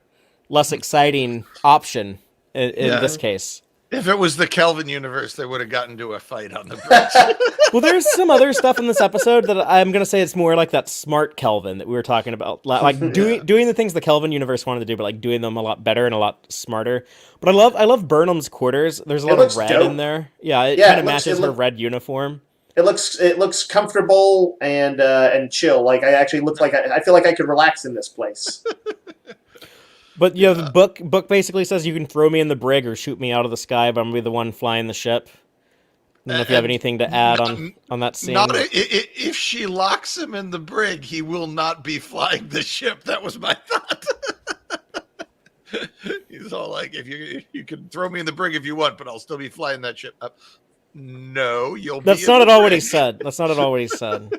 less exciting option in this case. If it was the Kelvin universe, they would have gotten into a fight on the bridge. Well, there's some other stuff in this episode that I'm gonna say it's more like that smart Kelvin that we were talking about, like doing the things the Kelvin universe wanted to do, but like doing them a lot better and a lot smarter. But I love Burnham's quarters. There's a lot of red dope. in there. Yeah, it Yeah, kind it of looks- matches it her look- red uniform. It looks comfortable and chill. Like I actually look like I feel like I could relax in this place. But yeah, the book basically says you can throw me in the brig or shoot me out of the sky, but I'm gonna be the one flying the ship. I don't know if you have anything to add on that scene. If she locks him in the brig, he will not be flying the ship. That was my thought. He's all like, if you can throw me in the brig if you want, but I'll still be flying that ship up. No, you'll. That's not at all what he said. That's not at all what he said.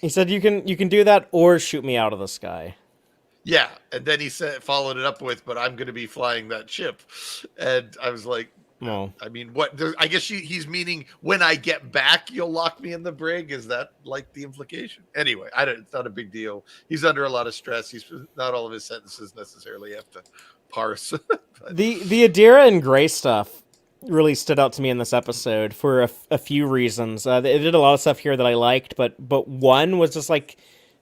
He said you can do that or shoot me out of the sky. Yeah, and then he followed it up with, "But I'm going to be flying that ship," and I was like, Oh. I mean, what? I guess he's meaning when I get back, you'll lock me in the brig. Is that like the implication? Anyway, it's not a big deal. He's under a lot of stress. He's not all of his sentences necessarily have to parse. The Adira and Gray stuff really stood out to me in this episode for a few reasons. They did a lot of stuff here that I liked, but one was just like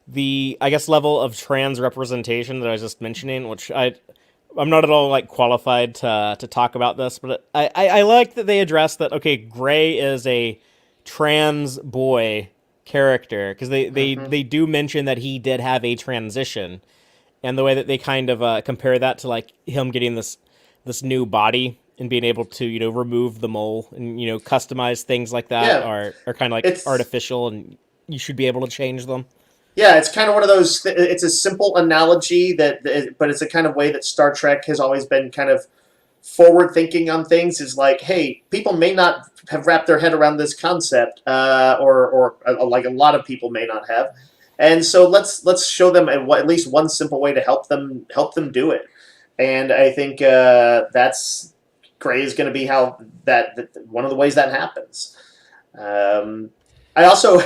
the, I guess, level of trans representation that I was just mentioning, which I'm not at all like qualified to talk about this, but I like that they addressed that. Okay, Gray is a trans boy character because they do mention that he did have a transition, and the way that they kind of compare that to like him getting this new body and being able to remove the mole and customize things like that are kind of like artificial, and you should be able to change them. Yeah, it's kind of one of those. It's a simple analogy but it's a kind of way that Star Trek has always been kind of forward thinking on things. Is like, hey, people may not have wrapped their head around this concept, or like a lot of people may not have, and so let's show them at least one simple way to help them do it. And I think that's Gray is going to be how that one of the ways that happens. Um, I also,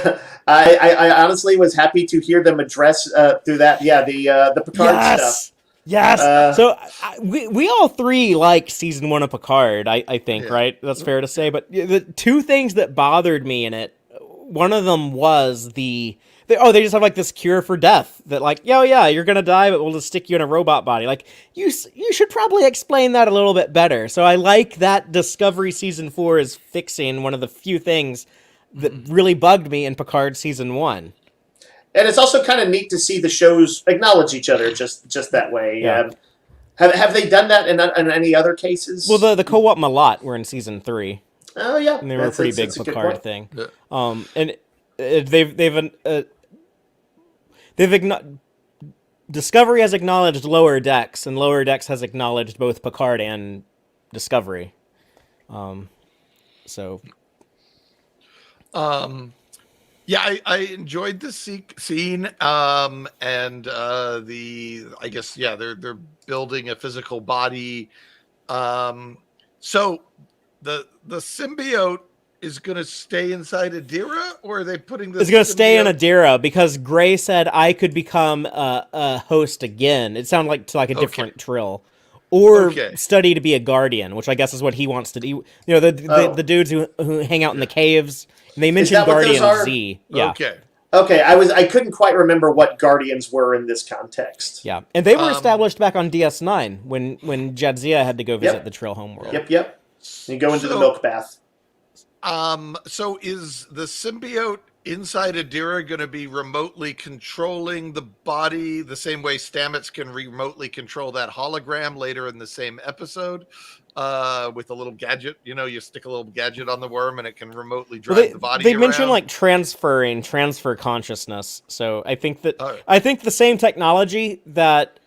I honestly was happy to hear them address through that. Yeah, the Picard stuff. Yes. Uh, So we all three like season 1 of Picard. I think, Yeah. right? That's fair to say. But the two things that bothered me in it, one of them was they just have like this cure for death that like, yeah, you're gonna die, but we'll just stick you in a robot body. Like you should probably explain that a little bit better. So I like that Discovery season 4 is fixing one of the few things that really bugged me in Picard season 1. and it's also kind of neat to see the shows acknowledge each other just that way. Yeah. Have they done that in any other cases? Well, the co-op Malat were in season 3. Oh yeah, And they were a pretty big that's a good Picard point. thing. Yeah. And Discovery has acknowledged Lower Decks, and Lower Decks has acknowledged both Picard and Discovery. So Yeah, I enjoyed the scene, and I guess they're building a physical body. So the symbiote is going to stay inside Adira, or are they putting this? it's going to stay in Adira because Gray said I could become a host again. It sounded like a different Trill. Or study to be a guardian, which I guess is what he wants to do. You know, the dudes who hang out in the caves. And they mentioned Guardian Z. Yeah. Okay, I couldn't quite remember what Guardians were in this context. Yeah, and they were established back on DS9 when Jadzia had to go visit the Trill homeworld. Yep. You go into the milk bath. So is the symbiote inside Adira going to be remotely controlling the body the same way Stamets can remotely control that hologram later in the same episode with a little gadget? You know, you stick a little gadget on the worm and it can remotely drive the body. They mentioned like transfer consciousness. So I think the same technology that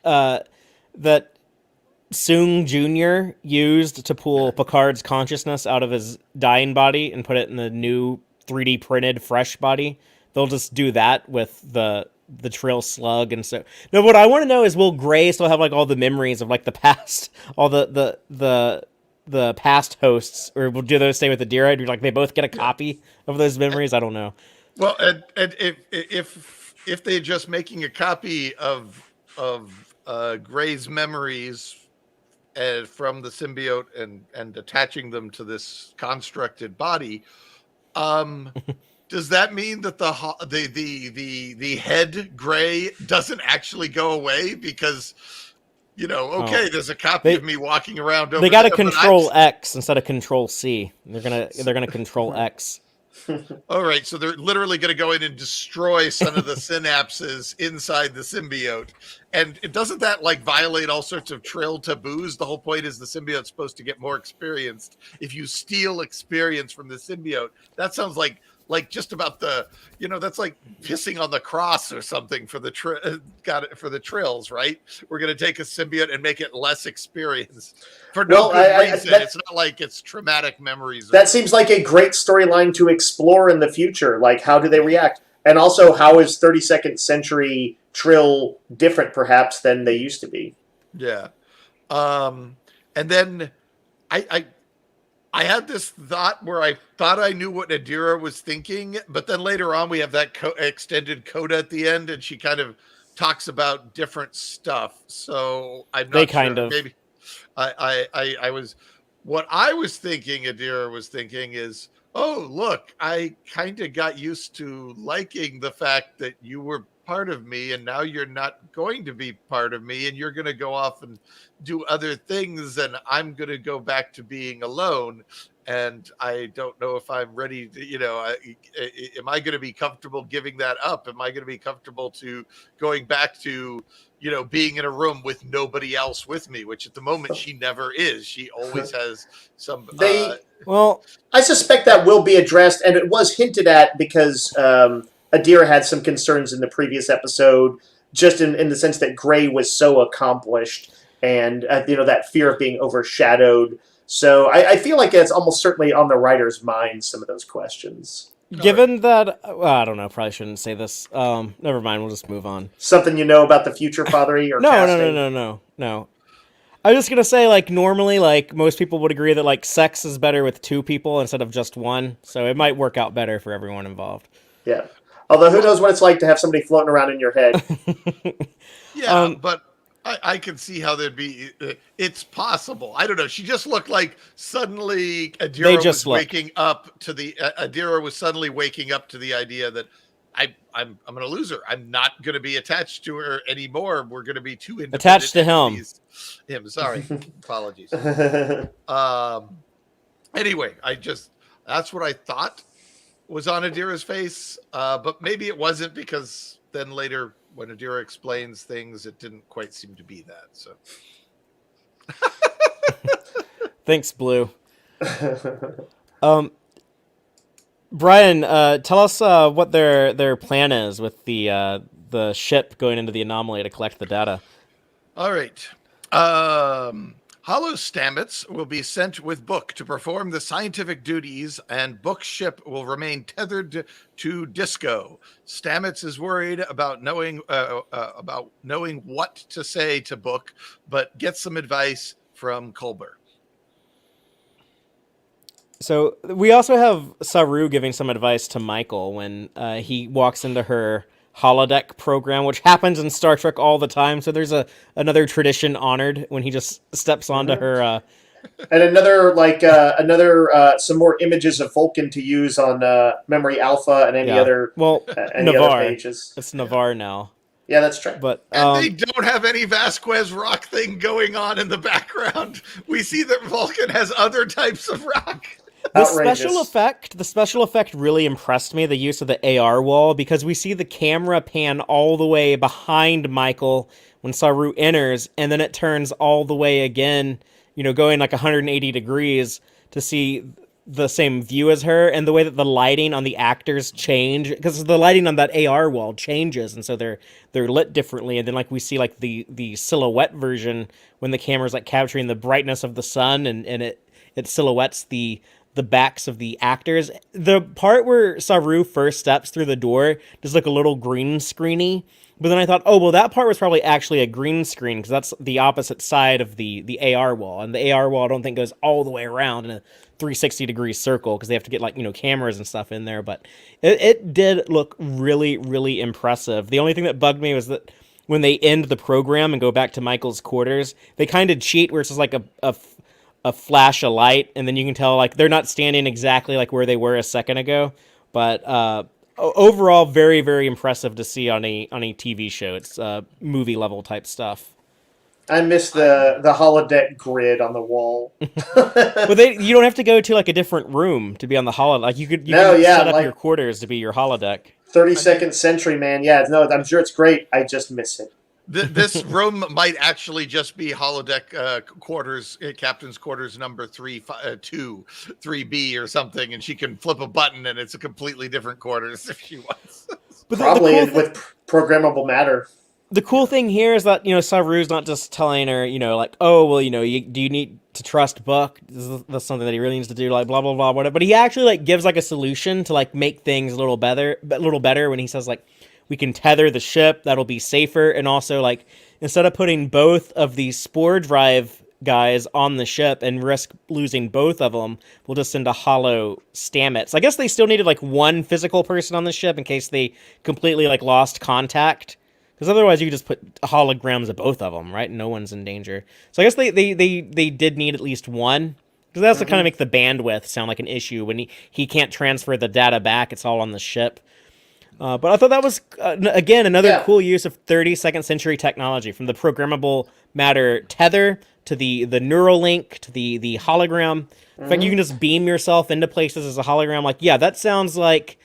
Soong Jr. used to pull Picard's consciousness out of his dying body and put it in the new 3D printed fresh body. They'll just do that with the Trill slug. And so no, what I want to know is, will Gray still have like all the memories of like the past, all the past hosts, or do those stay with Adira? Do like they both get a copy of those memories? I don't know. Well, and if they're just making a copy of Gray's memories from the symbiote and attaching them to this constructed body, does that mean that the head Gray doesn't actually go away? Because there's a copy of me walking around over. They got to control X instead of control C. They're gonna control X. All right, so they're literally going to go in and destroy some of the synapses inside the symbiote. And doesn't that like violate all sorts of Trill taboos? The whole point is the symbiote's supposed to get more experienced. If you steal experience from the symbiote, that sounds like just about that's like pissing on the cross or something for the for the Trills, right? We're going to take a symbiote and make it less experienced for no good reason. It's not like it's traumatic memories. That seems like a great storyline to explore in the future. Like, how do they react? And also, how is 32nd century Trill different, perhaps, than they used to be? Yeah. And then I had this thought where I thought I knew what Adira was thinking, but then later on we have that extended coda at the end, and she kind of talks about different stuff. So I'm not sure. Maybe what I was thinking Adira was thinking is, oh, look, I kind of got used to liking the fact that you were part of me, and now you're not going to be part of me, and you're going to go off and do other things, and I'm going to go back to being alone. And I don't know if I'm ready to, am I going to be comfortable giving that up? Am I going to be comfortable to going back to, being in a room with nobody else with me, which at the moment she never is. She always has some. I suspect that will be addressed, and it was hinted at because Adira had some concerns in the previous episode, just in the sense that Gray was so accomplished, and that fear of being overshadowed. So I feel like it's almost certainly on the writer's mind, some of those questions. Given that, I don't know, probably shouldn't say this. Never mind, we'll just move on. Something you know about the future Fatheree or No, casting? no. I was just gonna say, like, normally, like, most people would agree that, like, sex is better with 2 people instead of just 1, so it might work out better for everyone involved. Yeah. Although who knows what it's like to have somebody floating around in your head. Yeah, but I can see how there'd be. It's possible. I don't know. She just looked like suddenly Adira was waking up to the idea that I'm going to lose her. I'm not going to be attached to her anymore. We're going to be too independent. Attached to him. Sorry. Apologies. Anyway, that's what I thought was on Adira's face, but maybe it wasn't, because then later when Adira explains things, it didn't quite seem to be that. So, thanks, Blue. Brian, tell us what their plan is with the ship going into the anomaly to collect the data. All right. Hollow Stamets will be sent with Book to perform the scientific duties, and Book's ship will remain tethered to Disco. Stamets is worried about knowing what to say to Book, but gets some advice from Culber. So we also have Saru giving some advice to Michael when he walks into her holodeck program, which happens in Star Trek all the time. So there's another tradition honored when he just steps onto her. And another some more images of Vulcan to use on Memory Alpha and any other Navarre. Other pages. It's Navarre now. Yeah, that's true. But and they don't have any Vasquez rock thing going on in the background. We see that Vulcan has other types of rock. The special effect really impressed me, the use of the AR wall, because we see the camera pan all the way behind Michael when Saru enters, and then it turns all the way again, going like 180 degrees to see the same view as her, and the way that the lighting on the actors change, because the lighting on that AR wall changes, and so they're lit differently, and then like we see like the silhouette version when the camera's like capturing the brightness of the sun, and it silhouettes the backs of the actors. The part where Saru first steps through the door does look a little green screeny, but then I thought, oh, well, that part was probably actually a green screen, because that's the opposite side of the AR wall, and the AR wall I don't think goes all the way around in a 360-degree circle, because they have to get cameras and stuff in there, but it did look really, really impressive. The only thing that bugged me was that when they end the program and go back to Michael's quarters, they kind of cheat where it's just like a flash of light, and then you can tell like they're not standing exactly like where they were a second ago. But overall, very, very impressive to see on a TV show. It's movie level type stuff. I miss the holodeck grid on the wall. But you don't have to go to like a different room to be on the holodeck. Like you can set up your quarters to be your holodeck. 32nd century, man. Yeah, no, I'm sure it's great. I just miss it. This room might actually just be holodeck quarters, captain's quarters number 3B or something, and she can flip a button and it's a completely different quarters if she wants. But probably with programmable matter. The cool thing here is that Saru's not just telling her like, oh well, do you need to trust Book? That's something that he really needs to do, like blah blah blah whatever. But he actually like gives like a solution to like make things a little better when he says like, we can tether the ship, that'll be safer, and also like instead of putting both of these spore drive guys on the ship and risk losing both of them, we'll just send a hollow Stamets. I guess they still needed like one physical person on the ship in case they completely like lost contact, because otherwise you could just put holograms of both of them, right? No one's in danger. So I guess they did need at least one, because that's to kind of make the bandwidth sound like an issue when he can't transfer the data back. It's all on the ship. But I thought that was, again, another cool use of 32nd century technology, from the programmable matter tether to the neural link to the hologram. In fact, you can just beam yourself into places as a hologram. Like, yeah, that sounds like...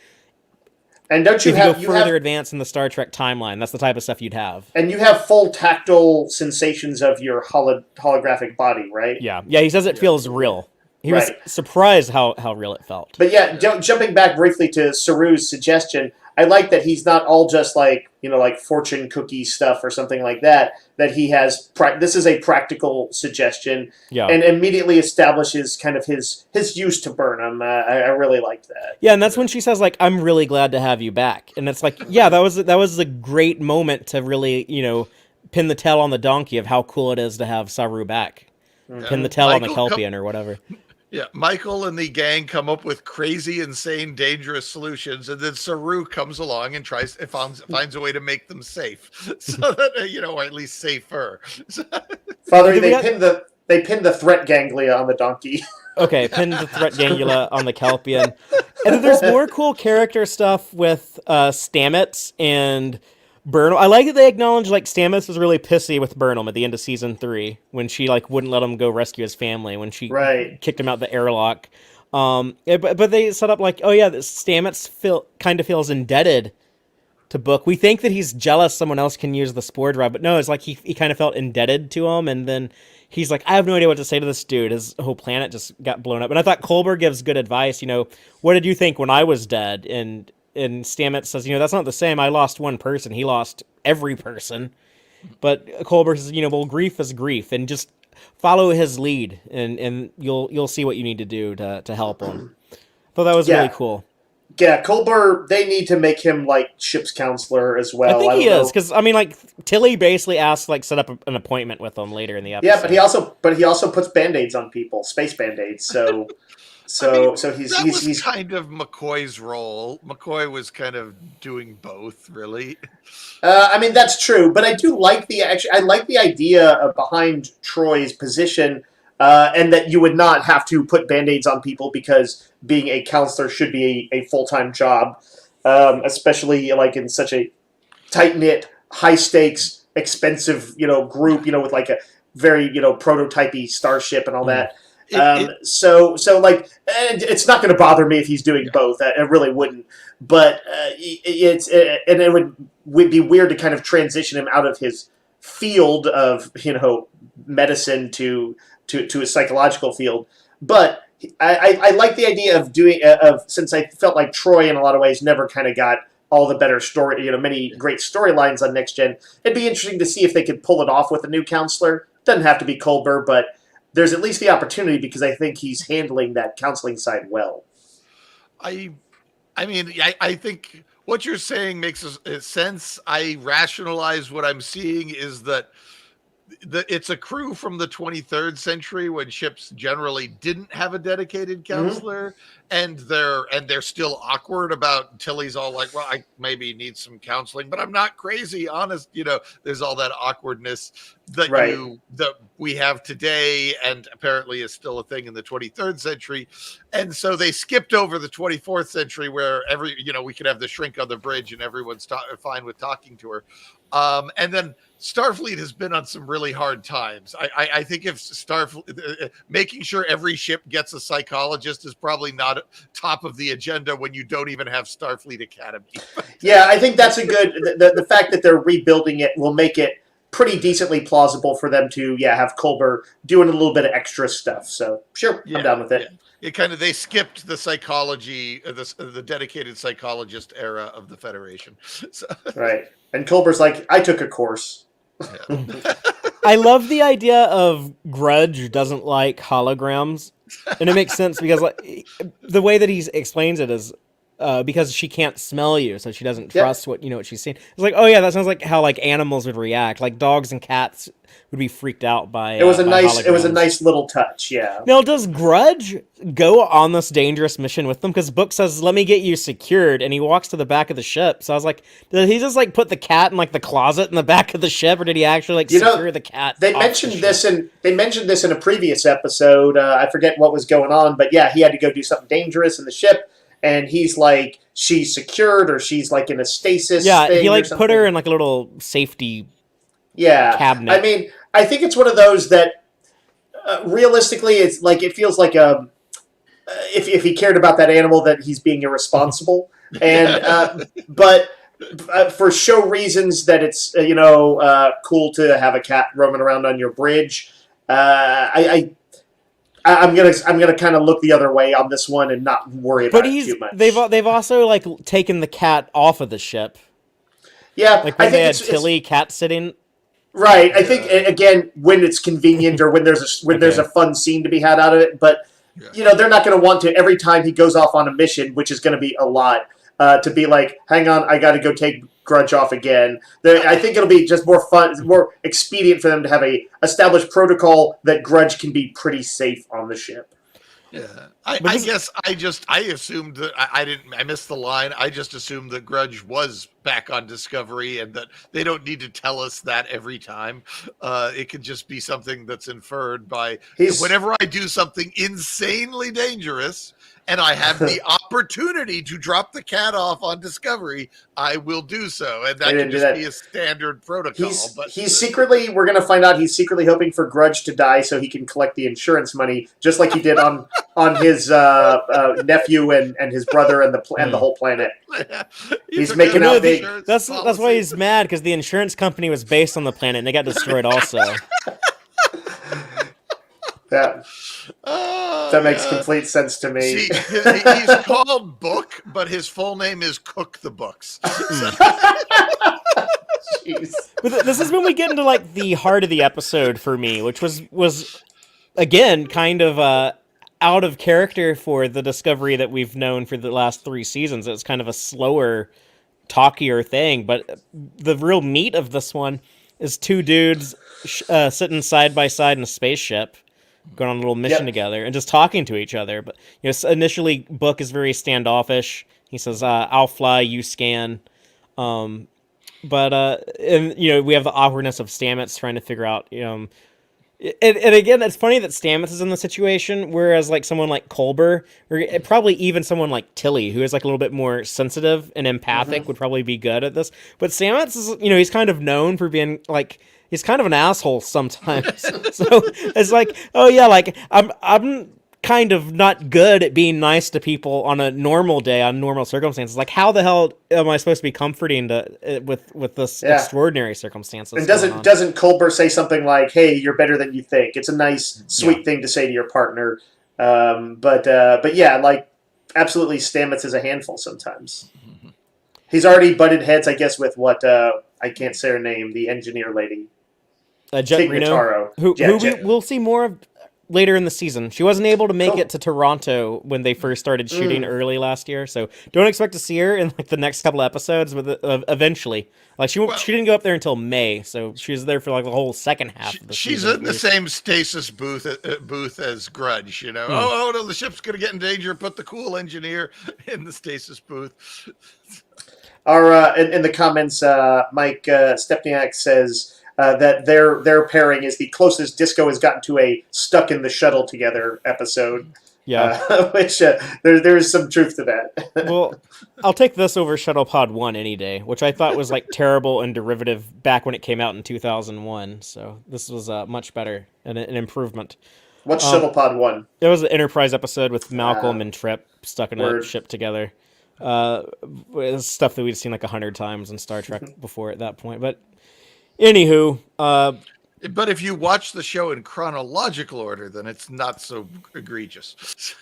And don't you go further advanced in the Star Trek timeline, that's the type of stuff you'd have. And you have full tactile sensations of your holographic body, right? Yeah, he says it feels real. He was surprised how real it felt. But yeah, jumping back briefly to Saru's suggestion, I like that he's not all just like, like fortune cookie stuff or something like that. That he has this is a practical suggestion, Yeah. and immediately establishes kind of his use to Burnham. I really liked that. Yeah, and that's when she says like, "I'm really glad to have you back," and it's like, yeah, that was a great moment to really pin the tail on the donkey of how cool it is to have Saru back. Yeah. Pin the tail on the Kelpian or whatever. Yeah, Michael and the gang come up with crazy, insane, dangerous solutions, and then Saru comes along and finds a way to make them safe, so that or at least safer. Father, they pinned the threat ganglia on the donkey. Okay, pin the threat gangula on the Kelpian. And then there's more cool character stuff with Stamets and Burnham. I like that they acknowledge like Stamets was really pissy with Burnham at the end of season 3 when she like wouldn't let him go rescue his family when she kicked him out the airlock. But they set up like, oh yeah, Stamets kind of feels indebted to Book. We think that he's jealous someone else can use the spore drive, but no, it's like he kind of felt indebted to him, and then he's like, I have no idea what to say to this dude. His whole planet just got blown up. And I thought Culber gives good advice. What did you think when I was dead? And Stamets says, that's not the same. I lost one person. He lost every person. But Culber says, well, grief is grief, and just follow his lead, and you'll see what you need to do to help him. Thought that was really cool. Yeah, Culber, they need to make him like ship's counselor as well. I think he is, because Tilly basically asks set up an appointment with him later in the episode. Yeah, but he also puts band-aids on people, space band-aids. So he's kind of McCoy's role. McCoy was kind of doing both, really. That's true, but I do like I like the idea behind Troy's position. And that you would not have to put Band-Aids on people because being a counselor should be a full-time job, especially like in such a tight-knit, high-stakes, expensive, group, with like a very, prototypey starship and all that. So it's not going to bother me if he's doing both. It really wouldn't. But it would be weird to kind of transition him out of his field of, medicine to a psychological field. But I like the idea of since I felt like Troy in a lot of ways never kind of got all the better story, many great storylines on Next Gen. It'd be interesting to see if they could pull it off with a new counselor. Doesn't have to be Culber, but there's at least the opportunity because I think he's handling that counseling side well. I think what you're saying makes sense. I rationalize what I'm seeing is that it's a crew from the 23rd century when ships generally didn't have a dedicated counselor, and they're still awkward about. Tilly's all like, well, I maybe need some counseling, but I'm not crazy. Honest, there's all that awkwardness that that we have today, and apparently is still a thing in the 23rd century. And so they skipped over the 24th century where we could have the shrink on the bridge and everyone's fine with talking to her. And then Starfleet has been on some really hard times. I think if Starfleet making sure every ship gets a psychologist is probably not top of the agenda when you don't even have Starfleet Academy. Yeah, I think that's a good. The fact that they're rebuilding it will make it pretty decently plausible for them to have Culber doing a little bit of extra stuff. So sure, I'm down with it. Yeah. They skipped the psychology, the dedicated psychologist era of the Federation. So. Right. And Culber's like, I took a course. Yeah. I love the idea of Grudge doesn't like holograms, and it makes sense because the way that he explains it is because she can't smell you, so she doesn't trust what she's seeing. It's like, oh yeah, that sounds like how animals would react. Like dogs and cats would be freaked out by. It was a holograms. nice little touch. Yeah. Now, does Grudge go on this dangerous mission with them? Because Book says, "Let me get you secured," and he walks to the back of the ship. So I was like, did he just put the cat in the closet in the back of the ship, or did he actually secure the cat? They mentioned this in a previous episode. I forget what was going on, but yeah, he had to go do something dangerous in the ship. And he's like, she's secured, or she's in a stasis. Yeah, thing he put her in a little safety. Cabinet. I mean, I think it's one of those that realistically, it's it feels like if he cared about that animal, that he's being irresponsible, and but for show reasons that it's cool to have a cat roaming around on your bridge. I I'm gonna kind of look the other way on this one and not worry about it too much. They've also like taken the cat off of the ship. Yeah, Like I when they think had Tilly cat sitting. right. I think again when it's convenient or when there's a fun scene to be had out of it, but they're not going to want to every time he goes off on a mission, which is going to be a lot, to be like, hang on, I got to go take Grudge off again. I think it'll be just more fun, more expedient for them to have a established protocol that Grudge can be pretty safe on the ship. Yeah, I guess I assumed that I missed the line. I just assumed that Grudge was back on Discovery and that they don't need to tell us that every time. It could just be something that's inferred by whenever I do something insanely dangerous and I have the opportunity to drop the cat off on Discovery, I will do so. And that can just be a standard protocol. He's secretly, we're going to find out he's secretly hoping for Grudge to die so he can collect the insurance money, just like he did on his nephew and his brother and the whole planet. He's making out big. That's why he's mad, because the insurance company was based on the planet and they got destroyed also. That makes complete sense to me. See, he's called Book, but his full name is Cook the Books. Jeez. But this is when we get into like the heart of the episode for me, which was again kind of out of character for the Discovery that we've known for the last 3 seasons. It's kind of a slower, talkier thing, but the real meat of this one is 2 dudes sitting side by side in a spaceship, going on a little mission together and just talking to each other. But initially Book is very standoffish. He says, "I'll fly, you scan." And we have the awkwardness of Stamets trying to figure out, and again, it's funny that Stamets is in the situation, whereas like someone like Culber, or probably even someone like Tilly, who is like a little bit more sensitive and empathic, would probably be good at this. But Stamets is, he's kind of known for being like, he's kind of an asshole sometimes. So it's like, oh yeah, like I'm kind of not good at being nice to people on a normal day, on normal circumstances. Like, how the hell am I supposed to be comforting with this extraordinary circumstances? And doesn't Culber say something like, "Hey, you're better than you think"? It's a nice, sweet thing to say to your partner. But yeah, like absolutely, Stamets is a handful sometimes. He's already butted heads, I guess, with what I can't say her name, the engineer lady, Jet Reno, who we'll see more of later in the season. She wasn't able to make it to Toronto when they first started shooting early last year, so don't expect to see her in like the next couple episodes. But eventually, like she didn't go up there until May, so she was there for like the whole second half of the season. She's in the same stasis booth as Grudge. Oh no, the ship's gonna get in danger. Put the cool engineer in the stasis booth. In the comments, Mike Stepniak says that their pairing is the closest Disco has gotten to a stuck in the shuttle together episode. Yeah, which there's some truth to that. Well, I'll take this over Shuttlepod 1 any day, which I thought was like terrible and derivative back when it came out in 2001. So this was much better and an improvement. What's Shuttlepod 1? It was an Enterprise episode with Malcolm and Trip stuck in a ship together. It's stuff that we'd seen like 100 times in Star Trek before at that point. But anywho, but if you watch the show in chronological order, then it's not so egregious.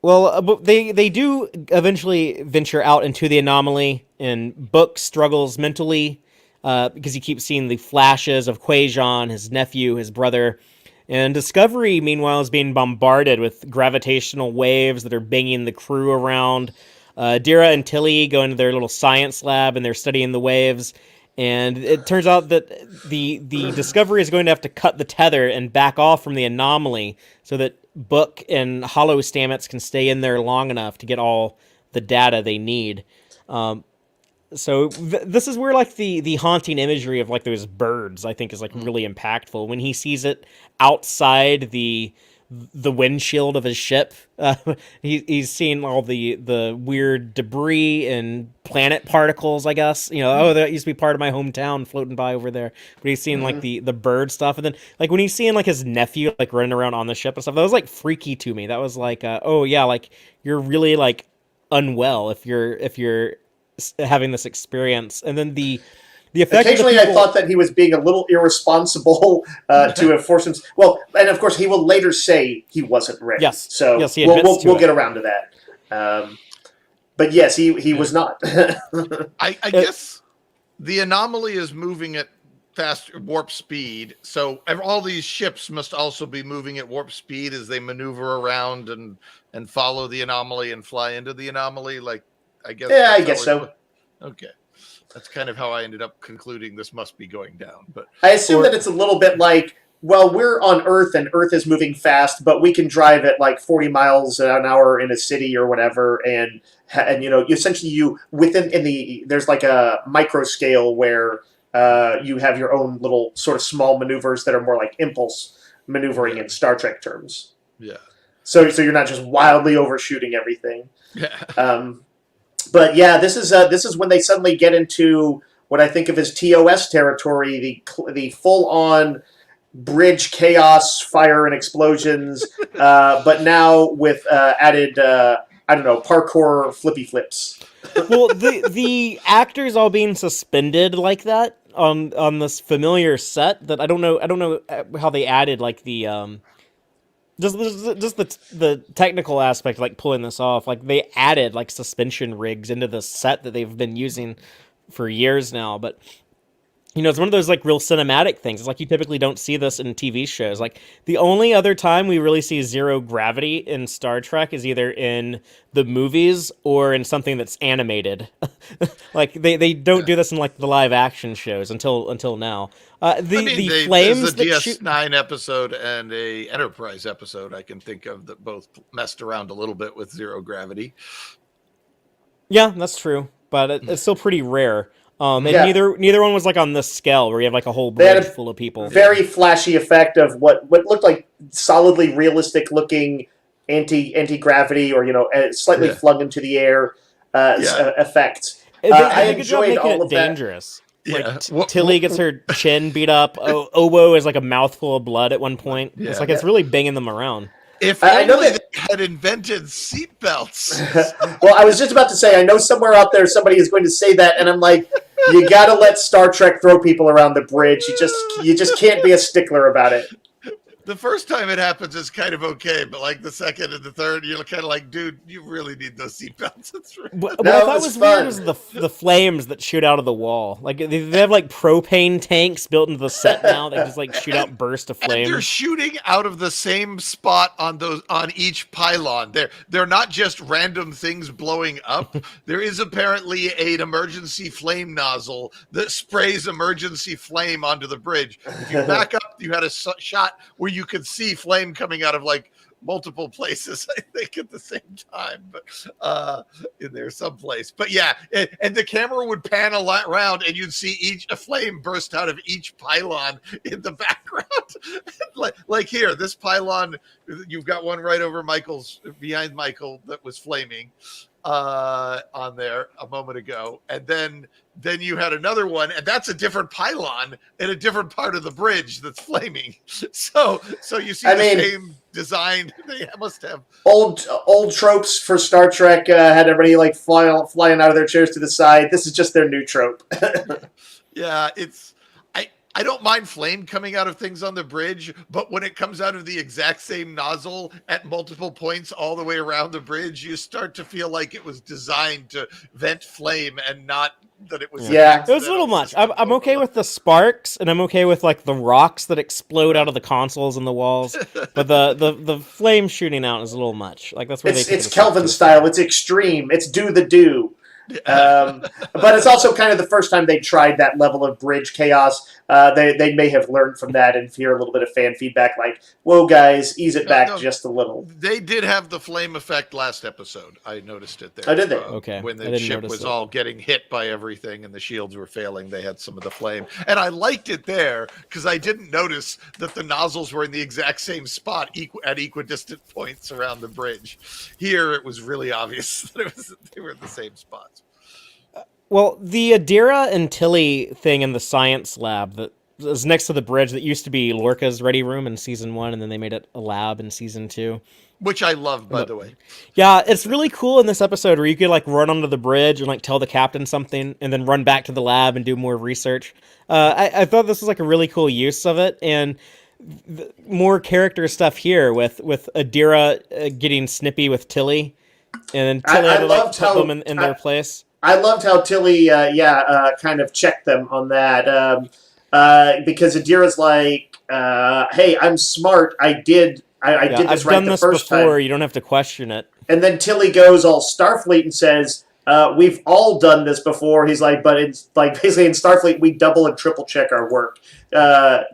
Well, but they do eventually venture out into the anomaly, and Book struggles mentally because he keeps seeing the flashes of Quajon, his nephew, his brother. And Discovery, meanwhile, is being bombarded with gravitational waves that are banging the crew around. Adira and Tilly go into their little science lab, and they're studying the waves. And it turns out that the Discovery is going to have to cut the tether and back off from the anomaly so that Book and Hollow Stamets can stay in there long enough to get all the data they need. So this is where like the haunting imagery of like those birds, I think, is like really impactful. When he sees it outside the windshield of his ship, he's seeing all the weird debris and planet particles, I guess. That used to be part of my hometown floating by over there. But he's seeing like the bird stuff, and then like when he's seeing like his nephew like running around on the ship and stuff, that was like freaky to me. That was like, oh yeah, like you're really like unwell if you're having this experience. And then the the effect. Occasionally, I thought that he was being a little irresponsible to have forced him. Well, and of course, he will later say he wasn't ready. Yes. So Yes, he admits to we'll it. get around to that. But yes, he was not. I guess the anomaly is moving at fast warp speed, so all these ships must also be moving at warp speed as they maneuver around and follow the anomaly and fly into the anomaly. Like, I guess. Yeah, I guess so. Okay, that's kind of how I ended up concluding this must be going down. But I assume that it's a little bit like, well, we're on Earth and Earth is moving fast, but we can drive at like 40 miles an hour in a city or whatever, and essentially there's like a micro scale where you have your own little sort of small maneuvers that are more like impulse maneuvering in Star Trek terms. Yeah. So you're not just wildly overshooting everything. Yeah. But yeah, this is when they suddenly get into what I think of as TOS territory, the full on bridge chaos, fire and explosions, but now with added parkour flippy flips. Well, the actors all being suspended like that on this familiar set that I don't know how they added like the just the technical aspect, like pulling this off. Like they added like suspension rigs into the set that they've been using for years now, but it's one of those like real cinematic things. It's like you typically don't see this in TV shows. Like the only other time we really see zero gravity in Star Trek is either in the movies or in something that's animated. Like they don't do this in like the live action shows until now. The flames there's a that shoot. DS9 episode and a Enterprise episode I can think of that both messed around a little bit with zero gravity. Yeah, that's true, but it's still pretty rare. And Yeah. neither one was like on this scale where you have like a whole bridge full of people. Very flashy effect of what looked like solidly realistic looking anti-gravity or slightly flung into the air effect. I enjoyed all of that. Dangerous. Yeah. Like Tilly gets her chin beat up. Oboe is like a mouthful of blood at one point. Yeah. It's like it's really banging them around. If I know only that- they had invented seatbelts. Well, I was just about to say, I know somewhere out there somebody is going to say that, and I'm like, you got to let Star Trek throw people around the bridge. You just can't be a stickler about it. The first time it happens is kind of okay, but like the second and the third, you're kind of like, dude, you really need those seatbelts. What I thought was weird was the flames that shoot out of the wall. Like they have like propane tanks built into the set now that just like shoot out bursts of flame. And they're shooting out of the same spot on each pylon. They're not just random things blowing up. There is apparently an emergency flame nozzle that sprays emergency flame onto the bridge. If you back up, you had a shot where you could see flame coming out of like multiple places, I think, at the same time, but in there someplace. But yeah, and the camera would pan around and you'd see a flame burst out of each pylon in the background. like here, this pylon, you've got one right over behind Michael that was flaming on there a moment ago, and then you had another one, and that's a different pylon in a different part of the bridge that's flaming. So you see same design. They must have old tropes for Star Trek. Had everybody like flying out of their chairs to the side. This is just their new trope. Yeah, I don't mind flame coming out of things on the bridge, but when it comes out of the exact same nozzle at multiple points all the way around the bridge, you start to feel like it was designed to vent flame and not that it was. Yeah, it was a little much. I'm okay with the sparks, and I'm okay with like the rocks that explode out of the consoles and the walls, but the flame shooting out is a little much. Like that's where it's Kelvin style. It's extreme. It's do the do. But it's also kind of the first time they tried that level of bridge chaos. They may have learned from that and hear a little bit of fan feedback like, whoa, guys, ease it back just a little. They did have the flame effect last episode. I noticed it there. Oh, did they? Okay. When the ship was all getting hit by everything and the shields were failing, they had some of the flame. And I liked it there because I didn't notice that the nozzles were in the exact same spot at equidistant points around the bridge. Here, it was really obvious that they were in the same spots. Well, the Adira and Tilly thing in the science lab that was next to the bridge that used to be Lorca's ready room in season 1, and then they made it a lab in season 2. Which I love, by the way. Yeah, it's really cool in this episode where you could like run onto the bridge and like tell the captain something, and then run back to the lab and do more research. I thought this was like a really cool use of it, and more character stuff here with Adira getting snippy with Tilly, and then Tilly had to like put them in their place. I loved how Tilly, kind of checked them on that, because Adira's like, "Hey, I'm smart. I did this right the first time. I've done this before. You don't have to question it." And then Tilly goes all Starfleet and says, "We've all done this before." He's like, "But it's like basically in Starfleet we double and triple check our work."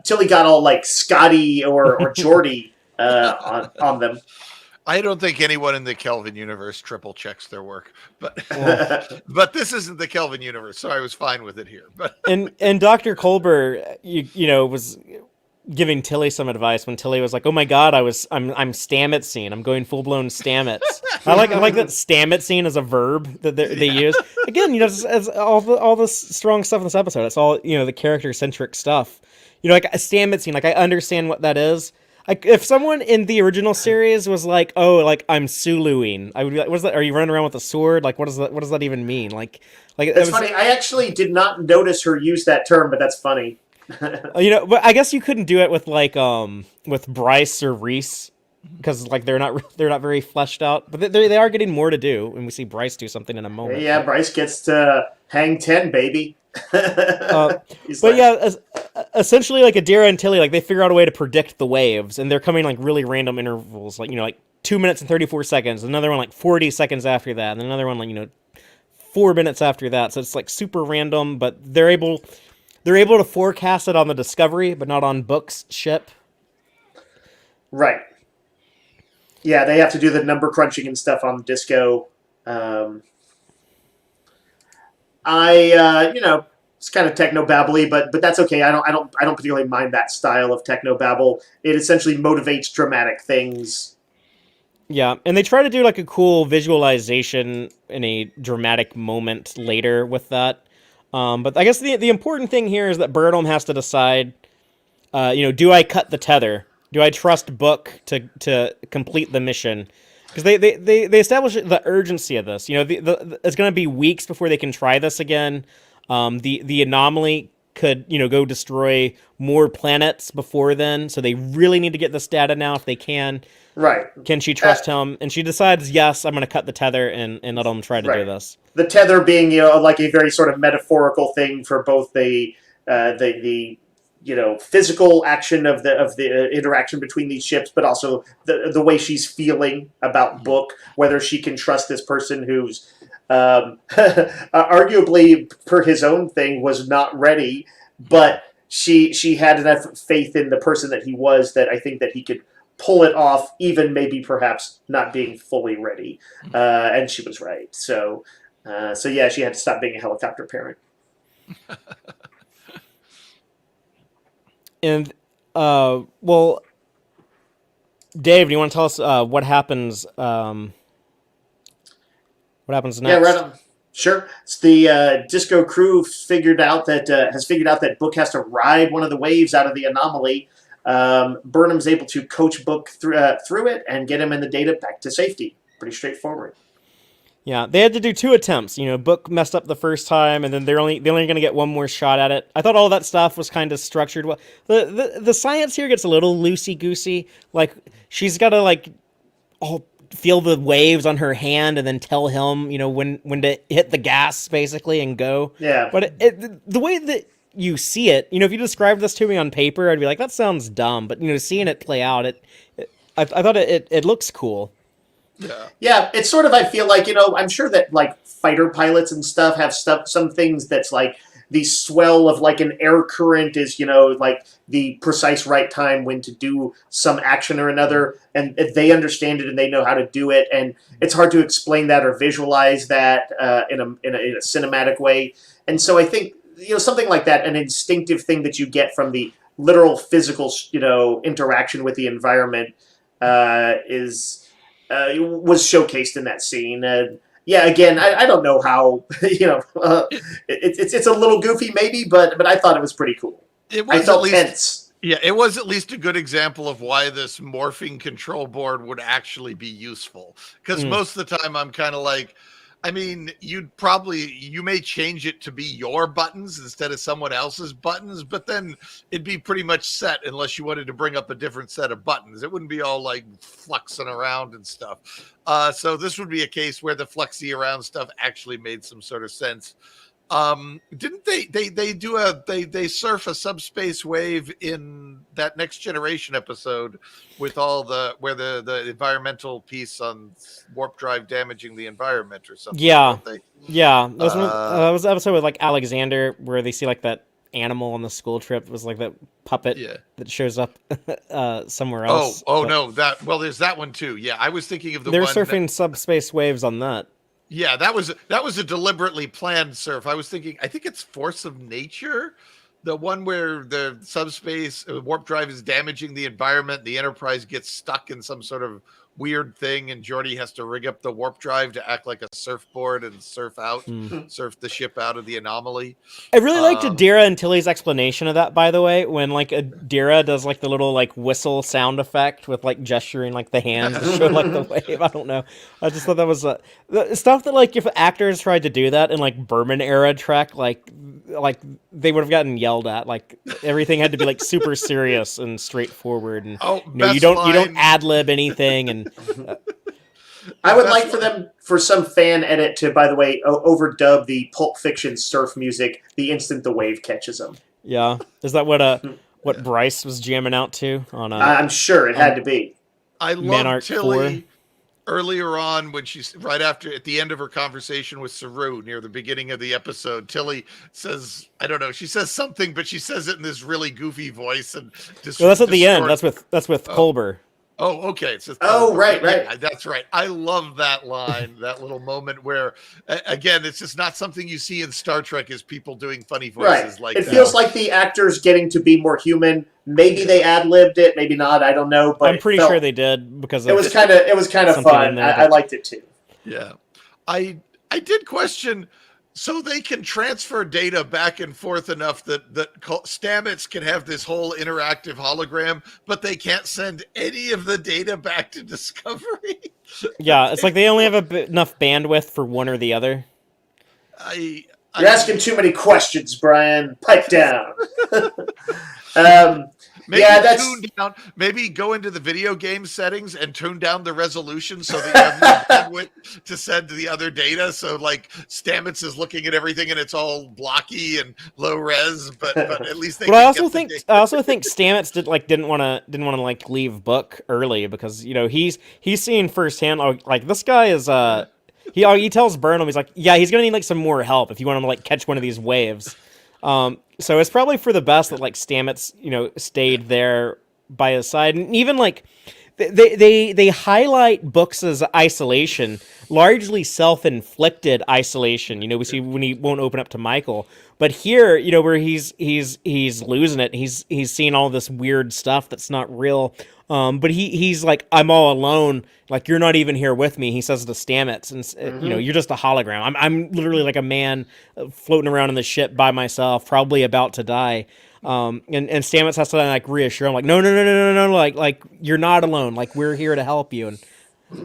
Tilly got all like Scotty or Geordi on them. I don't think anyone in the Kelvin universe triple checks their work, but but this isn't the Kelvin universe, so I was fine with it here. But and Dr. Colbert, you know, was giving Tilly some advice when Tilly was like, "Oh my God, I'm Stametsing. I'm going full blown Stamets." I like that Stametsing as a verb that they use. Again, you know, as all the strong stuff in this episode. It's all, you know, the character centric stuff. You know, like a Stametsing. Like I understand what that is. Like if someone in the original series was like, "Oh, like I'm Suluing," I would be like, "What's that? Are you running around with a sword? Like what does that even mean?" Like that's funny. I actually did not notice her use that term, but that's funny. You know, but I guess you couldn't do it with like with Bryce or Reese, because like they're not very fleshed out. But they are getting more to do, and we see Bryce do something in a moment. Yeah, Bryce gets to hang 10, baby. Essentially, like Adira and Tilly, like they figure out a way to predict the waves, and they're coming like really random intervals, like, you know, like 2 minutes and 34 seconds, another one like 40 seconds after that, and another one like, you know, 4 minutes after that. So it's like super random, but they're able to forecast it on the Discovery, but not on Book's ship. Right. Yeah, they have to do the number crunching and stuff on Disco. You know, it's kind of techno-babbly, but that's okay. I don't particularly mind that style of techno-babble. It essentially motivates dramatic things. Yeah, and they try to do like a cool visualization in a dramatic moment later with that. But I guess the important thing here is that Burnham has to decide, you know, do I cut the tether? Do I trust Book to complete the mission? Because they establish the urgency of this. You know, it's going to be weeks before they can try this again. The anomaly could, you know, go destroy more planets before then. So they really need to get this data now if they can. Right. Can she trust him? And she decides, yes, I'm going to cut the tether and let him try to do this. The tether being, you know, like a very sort of metaphorical thing for both the you know, physical action of the interaction between these ships, but also the way she's feeling about Book, whether she can trust this person who's arguably, per his own thing, was not ready, but she had enough faith in the person that he was that I think that he could pull it off, even maybe perhaps not being fully ready, and she was right. So yeah, she had to stop being a helicopter parent. And, well, Dave, do you want to tell us what happens? What happens next? Yeah, right on. Sure. It's the Disco crew has figured out that Book has to ride one of the waves out of the anomaly. Burnham's able to coach Book through it and get him and the data back to safety. Pretty straightforward. Yeah, they had to do 2 attempts. You know, Book messed up the first time, and then they're only going to get one more shot at it. I thought all that stuff was kind of structured well. The science here gets a little loosey goosey. Like she's got to like feel the waves on her hand and then tell him, you know, when to hit the gas basically and go. Yeah. But the way that you see it, you know, if you described this to me on paper, I'd be like, that sounds dumb. But, you know, seeing it play out, I thought it looks cool. Yeah, it's sort of, I feel like, you know, I'm sure that like fighter pilots and stuff have some things that's like the swell of like an air current is, you know, like the precise right time when to do some action or another, and they understand it and they know how to do it, and it's hard to explain that or visualize that in a cinematic way. And so I think, you know, something like that, an instinctive thing that you get from the literal physical, you know, interaction with the environment was showcased in that scene. Yeah, again, I don't know how, you know, it's a little goofy maybe, but I thought it was pretty cool. It I was at felt least tense. Yeah, it was at least a good example of why this morphing control board would actually be useful. Because Mm. most of the time I'm kind of like, I mean, you may change it to be your buttons instead of someone else's buttons, but then it'd be pretty much set unless you wanted to bring up a different set of buttons. It wouldn't be all like fluxing around and stuff. So this would be a case where the fluxy around stuff actually made some sort of sense. Didn't they surf a subspace wave in that Next Generation episode with all the environmental piece on warp drive damaging the environment or something, Yeah, don't they? yeah. That was the episode with like Alexander where they see like that animal on the school trip. It was like that puppet Yeah. that shows up somewhere Oh, else. But no, there's that one too. Yeah, I was thinking of the they're one surfing subspace waves on that. Yeah, that was a deliberately planned surf. I was thinking, I think it's Force of Nature, the one where the subspace warp drive is damaging the environment. The Enterprise gets stuck in some sort of weird thing, and Geordi has to rig up the warp drive to act like a surfboard and surf the ship out of the anomaly. I really liked Um, Adira and Tilly's explanation of that, by the way, when like Adira does like the little like whistle sound effect with like gesturing like the hands to show like the wave. I don't know. I just thought that was the stuff that like if actors tried to do that in like Berman era Trek, like they would have gotten yelled at. Like everything had to be like super serious and straightforward, and you don't ad lib anything. And I would like for some fan edit to, by the way, overdub the Pulp Fiction surf music the instant the wave catches them. Yeah, is that what Bryce was jamming out to on? I'm sure it had to be. I love Tilly 4. Earlier on, when she's at the end of her conversation with Saru near the beginning of the episode, Tilly says, I don't know, she says something, but she says it in this really goofy voice. And that's at the end. That's with Culber. Oh, okay. It's right. Yeah, that's right. I love that line, that little moment where, again, it's just not something you see in Star Trek is people doing funny voices like that. It feels like the actors getting to be more human. Maybe they ad-libbed it, maybe not. I don't know. But I'm pretty sure they did because it was kind of fun. I liked it too. Yeah, I did question. So they can transfer data back and forth enough that Stamets can have this whole interactive hologram, but they can't send any of the data back to Discovery. Yeah, it's like they only have enough bandwidth for one or the other. You're asking too many questions, Brian. Pipe down. Maybe go into the video game settings and tune down the resolution so that you have more bandwidth to send to the other data. So like Stamets is looking at everything and it's all blocky and low res, but at least they. But I also think Stamets didn't want to like leave Book early because he's seeing firsthand like this guy is he tells Burnham he's like he's gonna need like some more help if you want him to like catch one of these waves. So it's probably for the best that like Stamets, stayed there by his side, and even like they highlight Book's isolation, largely self-inflicted isolation. We see when he won't open up to Michael, but here, where he's losing it, he's seeing all this weird stuff that's not real. But he's like, I'm all alone. Like, you're not even here with me. He says to Stamets, and you're just a hologram. I'm literally like a man floating around in the ship by myself, probably about to die. And Stamets has to like reassure him, like, no, like you're not alone. Like, we're here to help you. And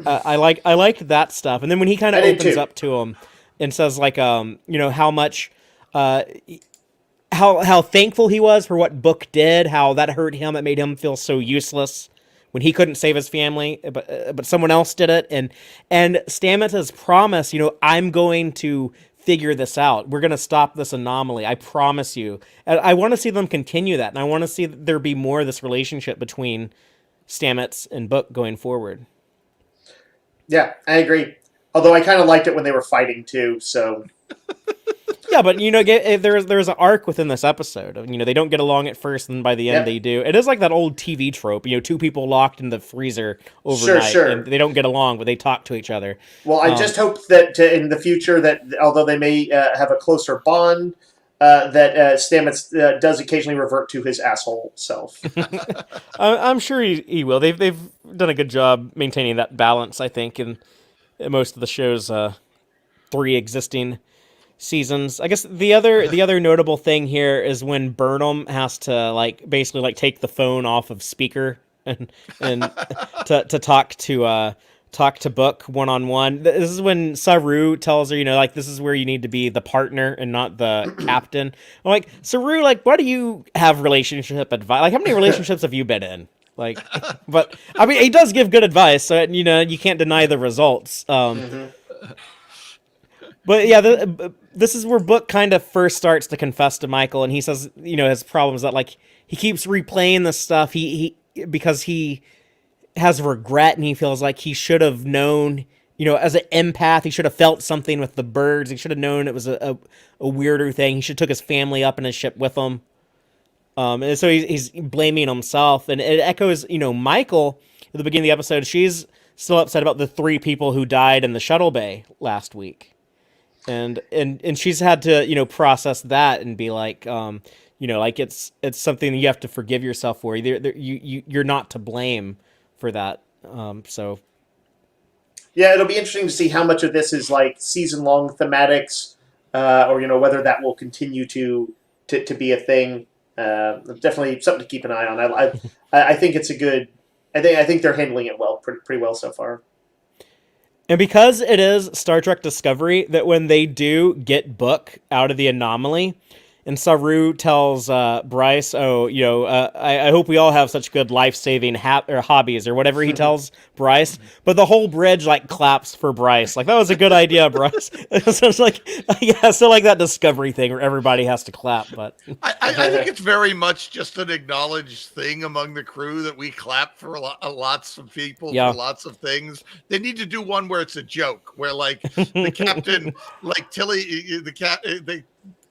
I liked that stuff. And then when he kind of opens up to him and says like, how much, how thankful he was for what Book did, how that hurt him, it made him feel so useless when he couldn't save his family, but someone else did it. And Stamets has promised, I'm going to figure this out. We're going to stop this anomaly. I promise you. I want to see them continue that, and I want to see there be more of this relationship between Stamets and Book going forward. Yeah, I agree. Although I kind of liked it when they were fighting too, so... Yeah, but there's an arc within this episode. They don't get along at first, and by the end they do. It is like that old TV trope. Two people locked in the freezer overnight, and they don't get along, but they talk to each other. Well, I just hope that in the future that although they may have a closer bond, that Stamets does occasionally revert to his asshole self. I'm sure he will. They've done a good job maintaining that balance, I think, in most of the show's 3 existing seasons. I guess the other notable thing here is when Burnham has to like basically like take the phone off of speaker and to talk to Book one on one. This is when Saru tells her, like this is where you need to be the partner and not the captain. I'm like, Saru, like, why do you have relationship advice? Like, how many relationships have you been in? Like, but I mean, he does give good advice, so you can't deny the results. But yeah, this is where Book kind of first starts to confess to Michael, and he says, his problem is that like he keeps replaying this stuff. He because he has regret and he feels like he should have known, as an empath, he should have felt something with the birds. He should have known it was a weirder thing. He should have took his family up in his ship with him. And so he's blaming himself, and it echoes, Michael at the beginning of the episode. She's still upset about the 3 people who died in the shuttle bay last week. And she's had to, process that and be like, like it's something you have to forgive yourself for. You're not to blame for that. So yeah, it'll be interesting to see how much of this is like season-long thematics, or whether that will continue to be a thing. Definitely something to keep an eye on. I think it's a good. I think they're handling it well, pretty well so far. And because it is Star Trek Discovery, that when they do get Book out of the anomaly, and Saru tells Bryce, I hope we all have such good life-saving hobbies, or whatever he tells Bryce. But the whole bridge, like, claps for Bryce. Like, that was a good idea, Bryce. So it's like, yeah, so like that Discovery thing where everybody has to clap. But I think it's very much just an acknowledged thing among the crew that we clap for lots of people, Yeah. for lots of things. They need to do one where it's a joke, where, like, the captain, like, Tilly, the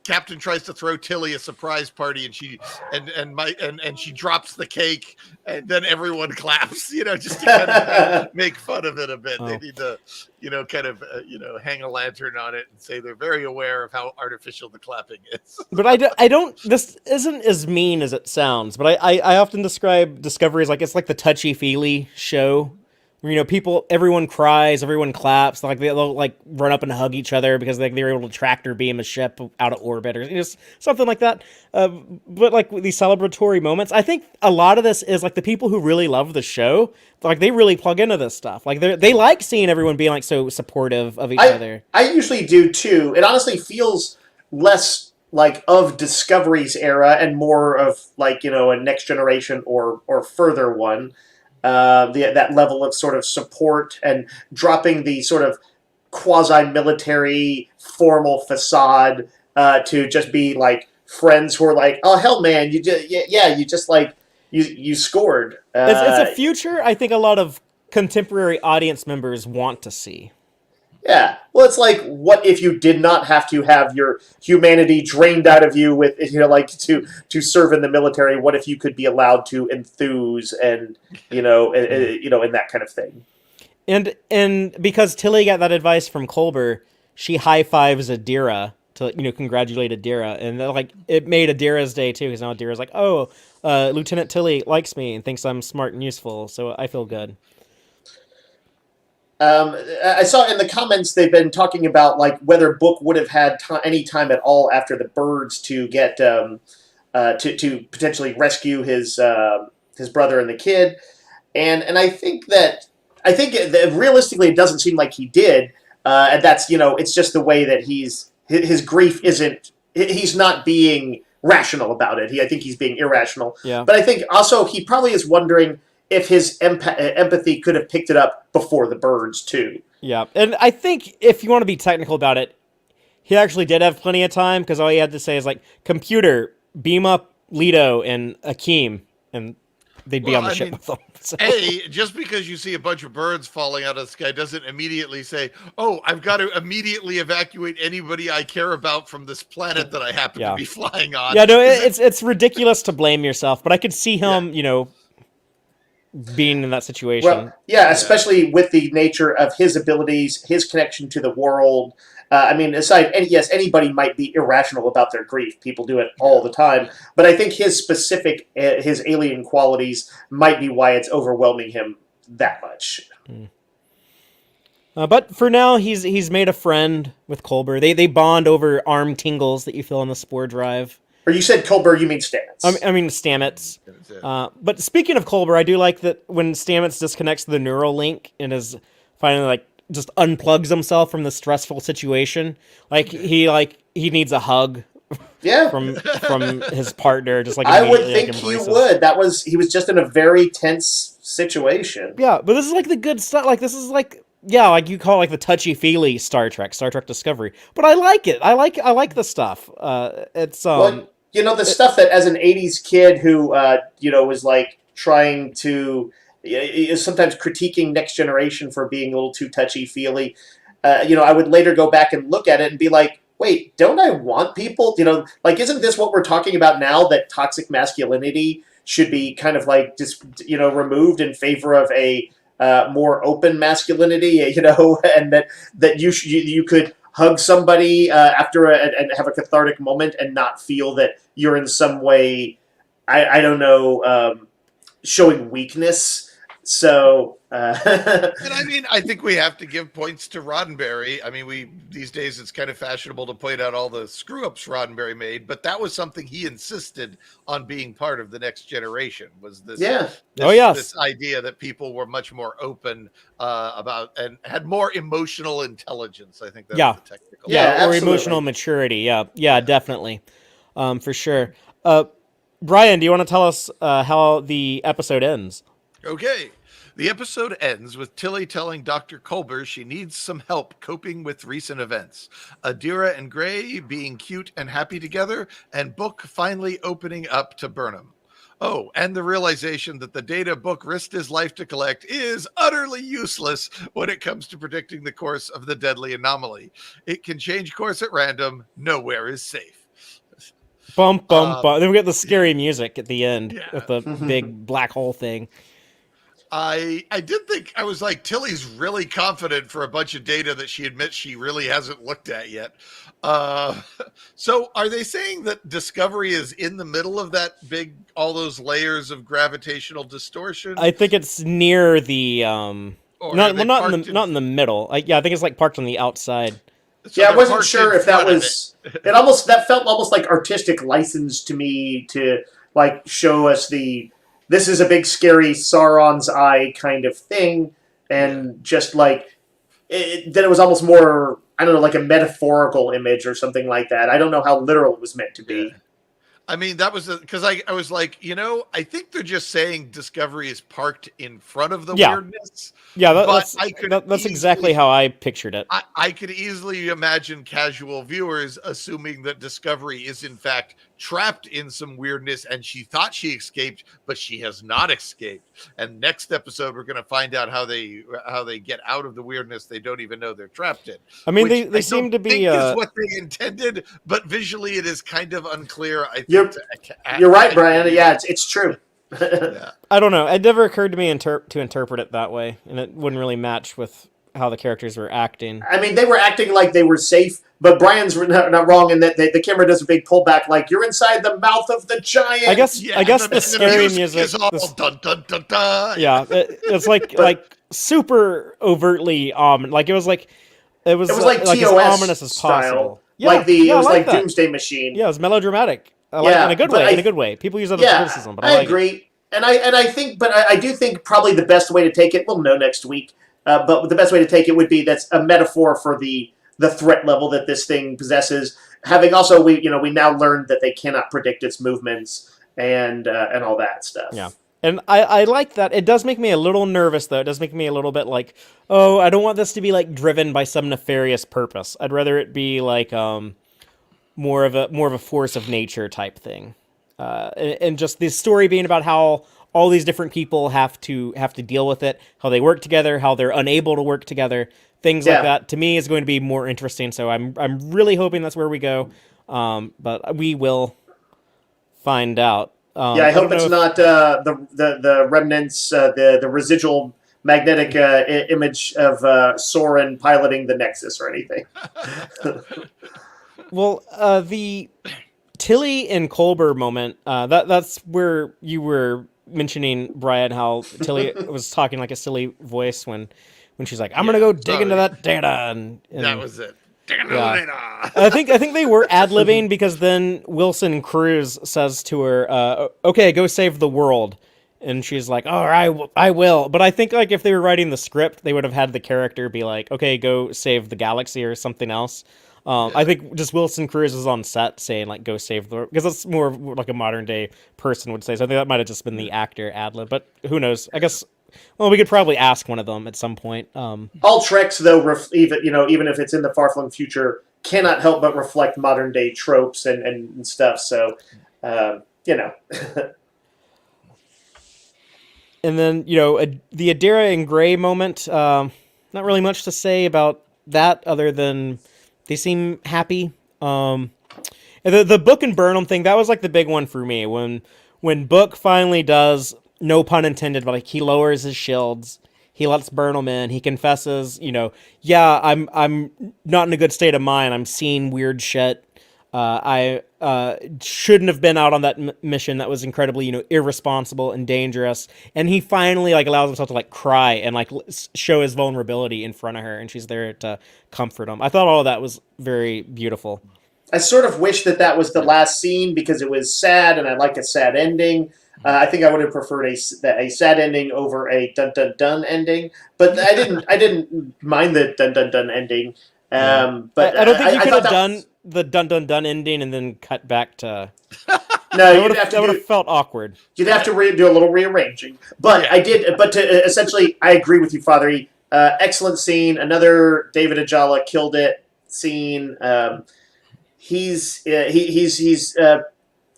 captain tries to throw Tilly a surprise party, and she drops the cake, and then everyone claps. Just to kind of make fun of it a bit. Oh. They need to, kind of, hang a lantern on it and say they're very aware of how artificial the clapping is. But I don't. This isn't as mean as it sounds. But I often describe Discovery as like it's like the touchy-feely show. Everyone cries, everyone claps, like they'll like run up and hug each other because they're able to tractor beam a ship out of orbit or something like that. But like with these celebratory moments, I think a lot of this is like the people who really love the show, like they really plug into this stuff. Like they like seeing everyone being like so supportive of each other. I usually do too. It honestly feels less like of Discovery's era and more of like a Next Generation or further one. That level of sort of support and dropping the sort of quasi-military formal facade to just be like friends who are like, oh hell man, you just like you scored. It's a future I think a lot of contemporary audience members want to see. Yeah, well, it's like, what if you did not have to have your humanity drained out of you with, like to serve in the military? What if you could be allowed to enthuse and, and that kind of thing? And because Tilly got that advice from Culber, she high fives Adira to congratulate Adira, and like it made Adira's day too, because now Adira's like, oh, Lieutenant Tilly likes me and thinks I'm smart and useful, so I feel good. I saw in the comments they've been talking about like whether Book would have had any time at all after the birds to get to potentially rescue his brother and the kid, and I think that realistically it doesn't seem like he did, and that's it's just the way that his grief isn't, he's not being rational about it. I think he's being irrational. Yeah. But I think also he probably is wondering if his empathy could have picked it up before the birds, too. Yeah, and I think if you want to be technical about it, he actually did have plenty of time, because all he had to say is, like, computer, beam up Leto and Akeem, and they'd be on the ship with them. So. Just because you see a bunch of birds falling out of the sky doesn't immediately say, oh, I've got to immediately evacuate anybody I care about from this planet that I happen to be flying on. Yeah, no, it's ridiculous to blame yourself, but I could see him, being in that situation. Well, yeah, especially with the nature of his abilities, his connection to the world. Anybody might be irrational about their grief. People do it all the time. But I think his alien qualities might be why it's overwhelming him that much. But for now, he's made a friend with Culber. They bond over arm tingles that you feel on the spore drive. Or you said Culber, you mean Stamets. I mean Stamets. That's it. But speaking of Culber, I do like that when Stamets disconnects the neural link and is finally like just unplugs himself from the stressful situation. Like he needs a hug Yeah. from his partner. Just like I would immediately, think like, he embraces. would. He was just in a very tense situation. Yeah, but this is like the good stuff. Like this is like like you call it like the touchy feely Star Trek Discovery. But I like it. I like the stuff. It's Well, the stuff that as an '80s kid who was like trying to is sometimes critiquing Next Generation for being a little too touchy feely. I would later go back and look at it and be like, wait, don't I want people? Like, isn't this what we're talking about now? That toxic masculinity should be kind of like just removed in favor of a more open masculinity, and that you could hug somebody after and have a cathartic moment and not feel that you're in some way, I don't know, showing weakness. So, And I mean, I think we have to give points to Roddenberry. I mean, these days it's kind of fashionable to point out all the screw ups Roddenberry made, but that was something he insisted on being part of the Next Generation. Was this? Yeah. This idea that people were much more open about and had more emotional intelligence. I think that's the technical. or emotional maturity. Yeah, definitely, for sure. Brian, do you want to tell us how the episode ends? Okay. The episode ends with Tilly telling Dr. Culber she needs some help coping with recent events. Adira and Gray being cute and happy together, and Book finally opening up to Burnham. Oh, and the realization that the data Book risked his life to collect is utterly useless when it comes to predicting the course of the deadly anomaly. It can change course at random. Nowhere is safe. Bump, bump, bump. Then we get the scary music at the end with the Mm-hmm. big black hole thing. I did think, I was like, Tilly's really confident for a bunch of data that she admits she really hasn't looked at yet. So are they saying that Discovery is in the middle of that all those layers of gravitational distortion? I think it's near the not in the middle. I think it's like parked on the outside. So I wasn't parked sure in if that front of was that felt almost like artistic license to me to like show us this is a big scary Sauron's eye kind of thing, and just like then it was almost more, I don't know, like a metaphorical image or something like that. I don't know how literal it was meant to be. Yeah. I mean, that was because I was like, I think they're just saying Discovery is parked in front of the weirdness. Yeah, that's exactly how I pictured it. I could easily imagine casual viewers assuming that Discovery is in fact trapped in some weirdness and she thought she escaped, but she has not escaped. And next episode, we're going to find out how they get out of the weirdness they don't even know they're trapped in. I mean, they seem to be is what they intended, but visually it is kind of unclear. I think you're right, Brian. Yeah, it's true. Yeah. I don't know. It never occurred to me to interpret it that way, and it wouldn't really match with how the characters were acting. I mean, they were acting like they were safe, but Brian's not wrong in that the camera does a big pullback, like you're inside the mouth of the giant. I guess the scary music is all dun dun dun dun. Yeah, it's like super overtly like it was like TOS as ominous as style. possible. Yeah, it was like that. Doomsday Machine. Yeah, it was melodramatic. In a good way. In a good way. People use that as criticism, but I like agree. it. And I think, but I do think probably the best way to take it. We'll know next week. But the best way to take it would be that's a metaphor for the threat level that this thing possesses. Having also we now learned that they cannot predict its movements and all that stuff. Yeah. And I like that. It does make me a little nervous, though. It does make me a little bit like, oh, I don't want this to be like driven by some nefarious purpose. I'd rather it be like more of a force of nature type thing, and just the story being about how all these different people have to deal with it, how they work together, how they're unable to work together, things like that. To me, is going to be more interesting. So I'm really hoping that's where we go, but we will find out. I hope it's not the remnants, the residual magnetic image of Soren piloting the Nexus or anything. Well, the Tilly and Culber moment, that's where you were mentioning, Brian, how Tilly was talking like a silly voice when when she's like, "I'm gonna go dig sorry. into that data," and That was it. yeah. I think they were ad-libbing because then Wilson Cruz says to her, "Okay, go save the world," and she's like, "Oh, I will." But I think like if they were writing the script, they would have had the character be like, "Okay, go save the galaxy" or something else. I think just Wilson Cruz is on set saying like, "Go save the," because that's more of like a modern day person would say. So I think that might have just been the actor ad-lib, but who knows? I guess. Well, we could probably ask one of them at some point. All Treks, though, even if it's in the far-flung future, cannot help but reflect modern-day tropes and stuff. So, you know. And then, the Adira and Gray moment, not really much to say about that other than they seem happy. And the Book and Burnham thing, that was like the big one for me. When Book finally does, no pun intended, but like he lowers his shields, he lets Burnham in, he confesses, yeah, I'm not in a good state of mind, I'm seeing weird shit. I shouldn't have been out on that mission. That was incredibly, irresponsible and dangerous. And he finally like allows himself to like cry and like show his vulnerability in front of her, and she's there to comfort him. I thought all of that was very beautiful. I sort of wish that was the last scene because it was sad, and I like a sad ending. I think I would have preferred a sad ending over a dun dun dun ending, but I didn't mind the dun dun dun ending. But I don't think you could have done the dun dun dun ending and then cut back to. No, that would have felt awkward. You'd have to do a little rearranging. But yeah. I did. But essentially, I agree with you, Fatheree. Excellent scene. Another David Ajala killed it scene. He's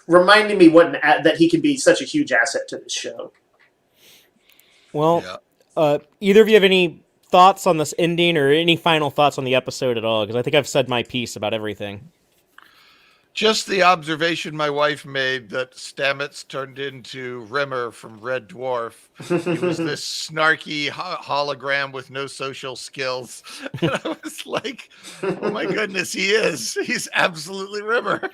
reminding me that he can be such a huge asset to this show. Well, either of you have any thoughts on this ending or any final thoughts on the episode at all? Because I think I've said my piece about everything. Just the observation my wife made that Stamets turned into Rimmer from Red Dwarf. He was this snarky hologram with no social skills. And I was like, oh my goodness, he is. He's absolutely Rimmer.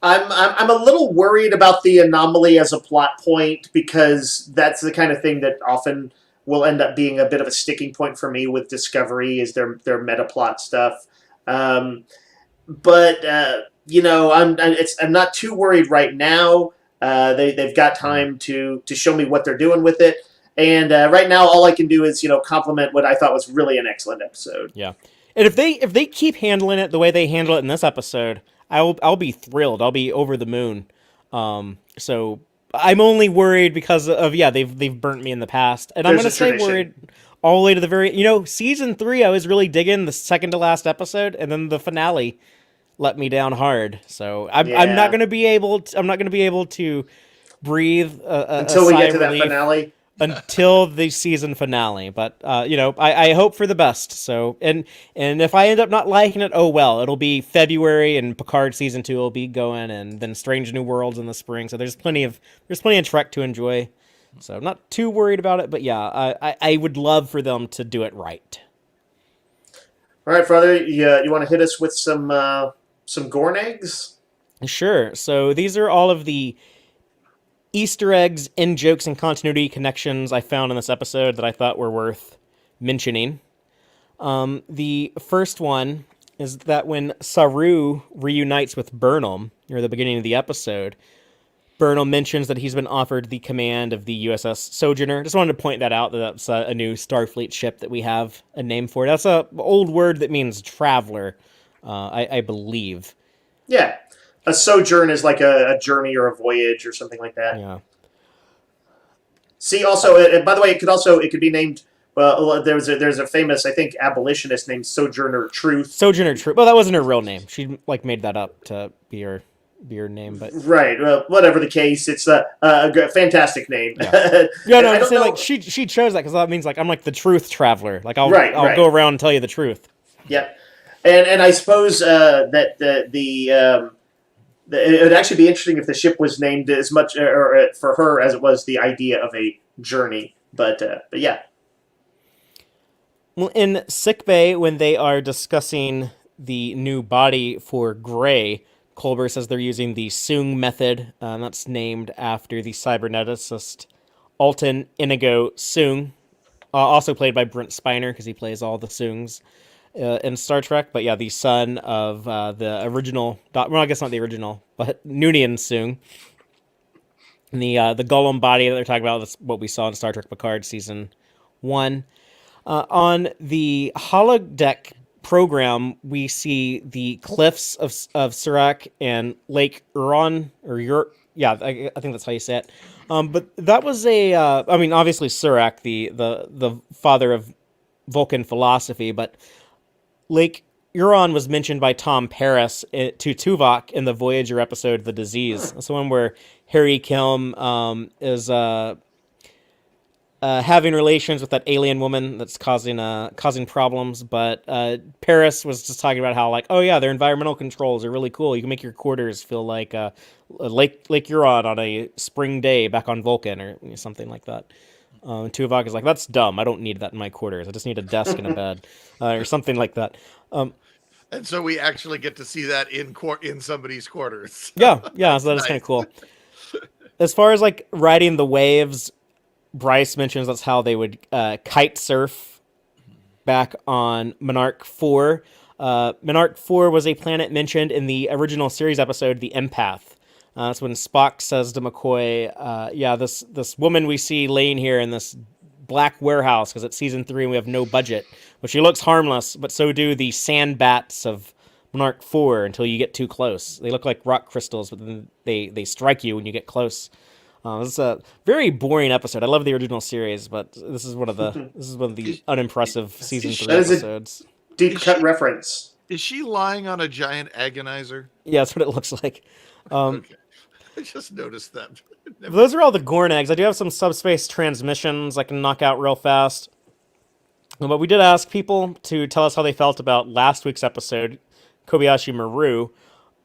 I'm a little worried about the anomaly as a plot point because that's the kind of thing that often will end up being a bit of a sticking point for me with Discovery is their meta plot stuff. But I'm not too worried right now. They've got time to show me what they're doing with it, and right now all I can do is compliment what I thought was really an excellent episode. Yeah, and if they keep handling it the way they handle it in this episode, I'll be thrilled. I'll be over the moon. So I'm only worried because of they've burnt me in the past, and I'm going to say worried all the way to the very season 3. I was really digging the second to last episode, and then the finale let me down hard. So I'm not going to be able to breathe until we get to that finale. Until the season finale, but I hope for the best. So and if I end up not liking it, oh well, it'll be February and Picard season 2 will be going, and then Strange New Worlds in the spring. So there's plenty of Trek to enjoy. So I'm not too worried about it, but yeah, I would love for them to do it right. All right, Father, you want to hit us with some Gorn eggs? Sure. So these are all of the Easter eggs, in-jokes, and continuity connections I found in this episode that I thought were worth mentioning. The first one is that when Saru reunites with Burnham near the beginning of the episode, Burnham mentions that he's been offered the command of the USS Sojourner. Just wanted to point that out, that that's a new Starfleet ship that we have a name for. That's an old word that means traveler, I believe. Yeah. A sojourn is like a journey or a voyage or something like that. Yeah. See, also, by the way, it could be named. Well, there's a famous, I think, abolitionist named Sojourner Truth. Sojourner Truth. Well, that wasn't her real name. She made that up to be her name, but right. Well, whatever the case, it's a fantastic name. Yeah. I'm saying like she chose that because that means like I'm like the truth traveler. Like I'll go around and tell you the truth. Yeah, and I suppose that it would actually be interesting if the ship was named as much for her as it was the idea of a journey. But yeah. Well, in sickbay, when they are discussing the new body for Gray, Culber says they're using the Soong method. That's named after the cyberneticist Alton Inigo Soong. also played by Brent Spiner because he plays all the Soongs in Star Trek. But yeah, the son of the original, well, I guess not the original, but Noonien Soong. And the Golem body that they're talking about, that's what we saw in Star Trek Picard season 1. On the holodeck program, we see the cliffs of Surak and Lake Huron, I think that's how you say it. But that was obviously Surak, the father of Vulcan philosophy, but Lake Huron was mentioned by Tom Paris to Tuvok in the Voyager episode "The Disease." That's the one where Harry Kilm is having relations with that alien woman that's causing problems. But Paris was just talking about how, like, oh yeah, their environmental controls are really cool. You can make your quarters feel like Lake Huron on a spring day back on Vulcan or something like that. Tuvok is like, that's dumb. I don't need that in my quarters. I just need a desk and a bed or something like that. And so we actually get to see that in somebody's quarters. Yeah, so that is kind of cool. As far as like riding the waves, Bryce mentions that's how they would kite surf back on Monarch 4. Monarch 4 was a planet mentioned in the original series episode, The Empath. That's when Spock says to McCoy, this woman we see laying here in this black warehouse, because it's season 3 and we have no budget. But she looks harmless, but so do the sand bats of Monarch 4 until you get too close. They look like rock crystals, but then they strike you when you get close. This is a very boring episode. I love the original series, but this is one of the unimpressive season 3 episodes. Deep cut reference. Is she lying on a giant agonizer? Yeah, that's what it looks like. Okay. I just noticed that. Those are all the Gorn eggs. I do have some subspace transmissions I can knock out real fast. But we did ask people to tell us how they felt about last week's episode, Kobayashi Maru.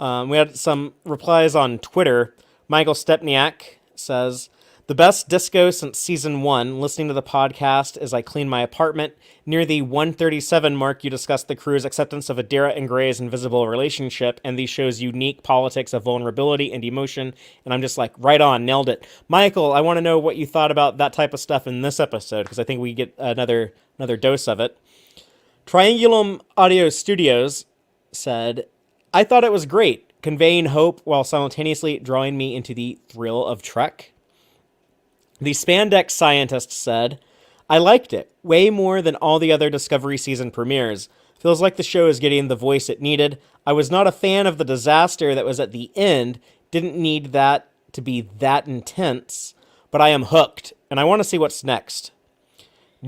We had some replies on Twitter. Michael Stepniak says, the best disco since season 1, listening to the podcast as I clean my apartment. Near the 137 mark, you discussed the crew's acceptance of Adira and Gray's invisible relationship and the show's unique politics of vulnerability and emotion. And I'm just like, right on, nailed it. Michael, I want to know what you thought about that type of stuff in this episode, because I think we get another dose of it. Triangulum Audio Studios said, I thought it was great, conveying hope while simultaneously drawing me into the thrill of Trek. The spandex scientist said, I liked it, way more than all the other Discovery season premieres. Feels like the show is getting the voice it needed. I was not a fan of the disaster that was at the end, didn't need that to be that intense, but I am hooked, and I want to see what's next.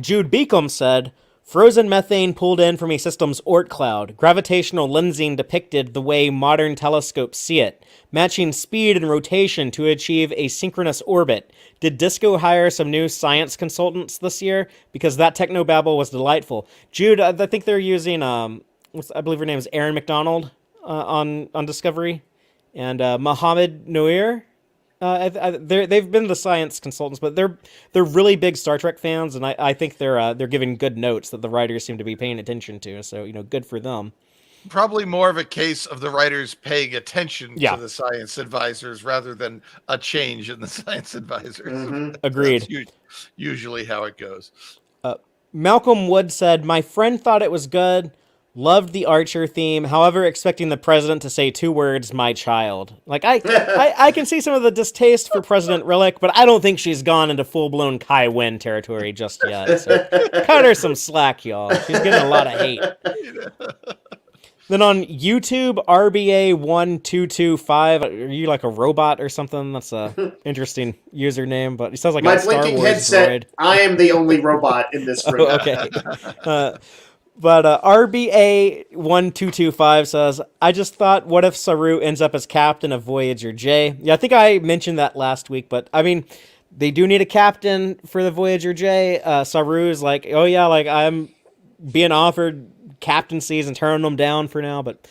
Jude Beacom said, frozen methane pulled in from a system's Oort cloud. Gravitational lensing depicted the way modern telescopes see it, matching speed and rotation to achieve a synchronous orbit. Did Disco hire some new science consultants this year? Because that technobabble was delightful. Jude, I think they're using, I believe her name is Erin McDonald on Discovery, and Mohammed Noir. They've been the science consultants, but they're really big Star Trek fans, and I think they're giving good notes that the writers seem to be paying attention to. So good for them. Probably more of a case of the writers paying attention to the science advisors rather than a change in the science advisors. Mm-hmm. Agreed. That's usually how it goes. Malcolm Wood said, my friend thought it was good. Loved the Archer theme, however, expecting the president to say 2 words, my child. Like, I can see some of the distaste for President Rillick, but I don't think she's gone into full-blown Kai Wen territory just yet. So cut her some slack, y'all. She's getting a lot of hate. Then on YouTube, RBA1225, are you like a robot or something? That's a interesting username, but he sounds like my a Star blinking Wars headset. droid. I am the only robot in this room. Oh, okay. But RBA1225 says, I just thought, what if Saru ends up as captain of Voyager J? Yeah, I think I mentioned that last week, but I mean, they do need a captain for the Voyager J. Saru's like, oh yeah, like I'm being offered captaincies and turning them down for now. But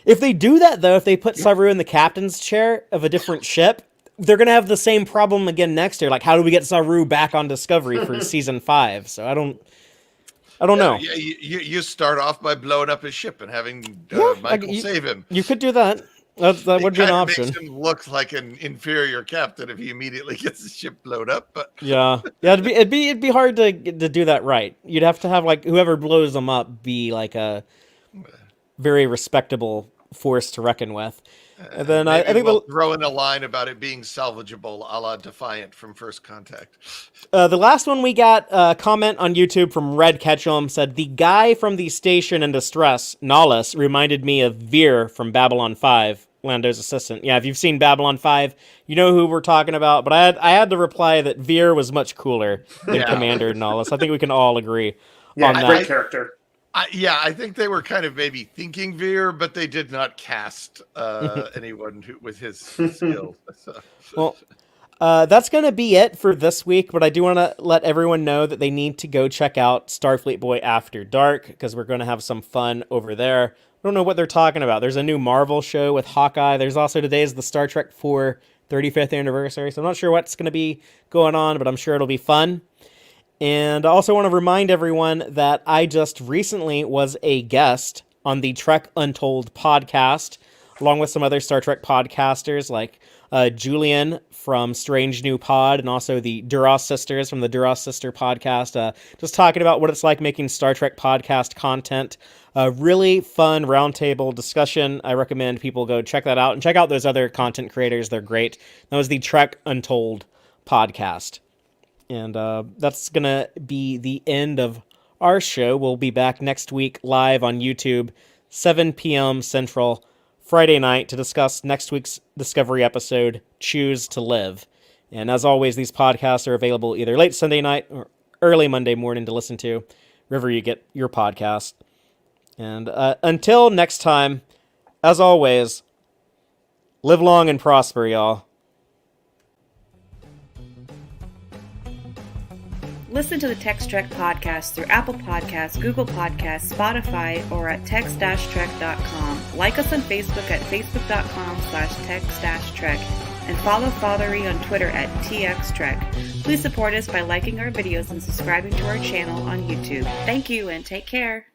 if they do that, though, if they put Saru in the captain's chair of a different ship, they're going to have the same problem again next year. Like, how do we get Saru back on Discovery for season 5? So I don't know. Yeah, you start off by blowing up his ship and having Michael save him. You could do that. That would be an kinda option. makes him look like an inferior captain if he immediately gets the ship blown up. But Yeah, it'd be hard to do that right. You'd have to have like whoever blows them up be like a very respectable force to reckon with. And then I maybe think we'll throw in a line about it being salvageable, a la Defiant from First Contact. the last one we got a comment on YouTube from Red Ketchum said the guy from the station in distress, Nahus, reminded me of Veer from Babylon 5, Lando's assistant. Yeah, if you've seen Babylon 5, you know who we're talking about. But I had to reply that Veer was much cooler than Commander Nahus. I think we can all agree on that. Great character. I think they were kind of maybe thinking Veer, but they did not cast anyone with his skills. Well, that's going to be it for this week, but I do want to let everyone know that they need to go check out Starfleet Boy After Dark, because we're going to have some fun over there. I don't know what they're talking about. There's a new Marvel show with Hawkeye. There's also today's the Star Trek 4 35th anniversary, so I'm not sure what's going to be going on, but I'm sure it'll be fun. And I also want to remind everyone that I just recently was a guest on the Trek Untold podcast, along with some other Star Trek podcasters like Julian from Strange New Pod and also the Duras sisters from the Duras Sister podcast, just talking about what it's like making Star Trek podcast content. A really fun roundtable discussion. I recommend people go check that out and check out those other content creators. They're great. That was the Trek Untold podcast. And that's going to be the end of our show. We'll be back next week live on YouTube, 7 p.m. Central, Friday night, to discuss next week's Discovery episode, Choose to Live. And as always, these podcasts are available either late Sunday night or early Monday morning to listen to, wherever you get your podcast. And until next time, as always, live long and prosper, y'all. Listen to the Tex-Trek podcast through Apple Podcasts, Google Podcasts, Spotify, or at tex-trek.com. Like us on Facebook at facebook.com/tex-trek, and follow Fatheree on Twitter at TXTrek. Please support us by liking our videos and subscribing to our channel on YouTube. Thank you and take care.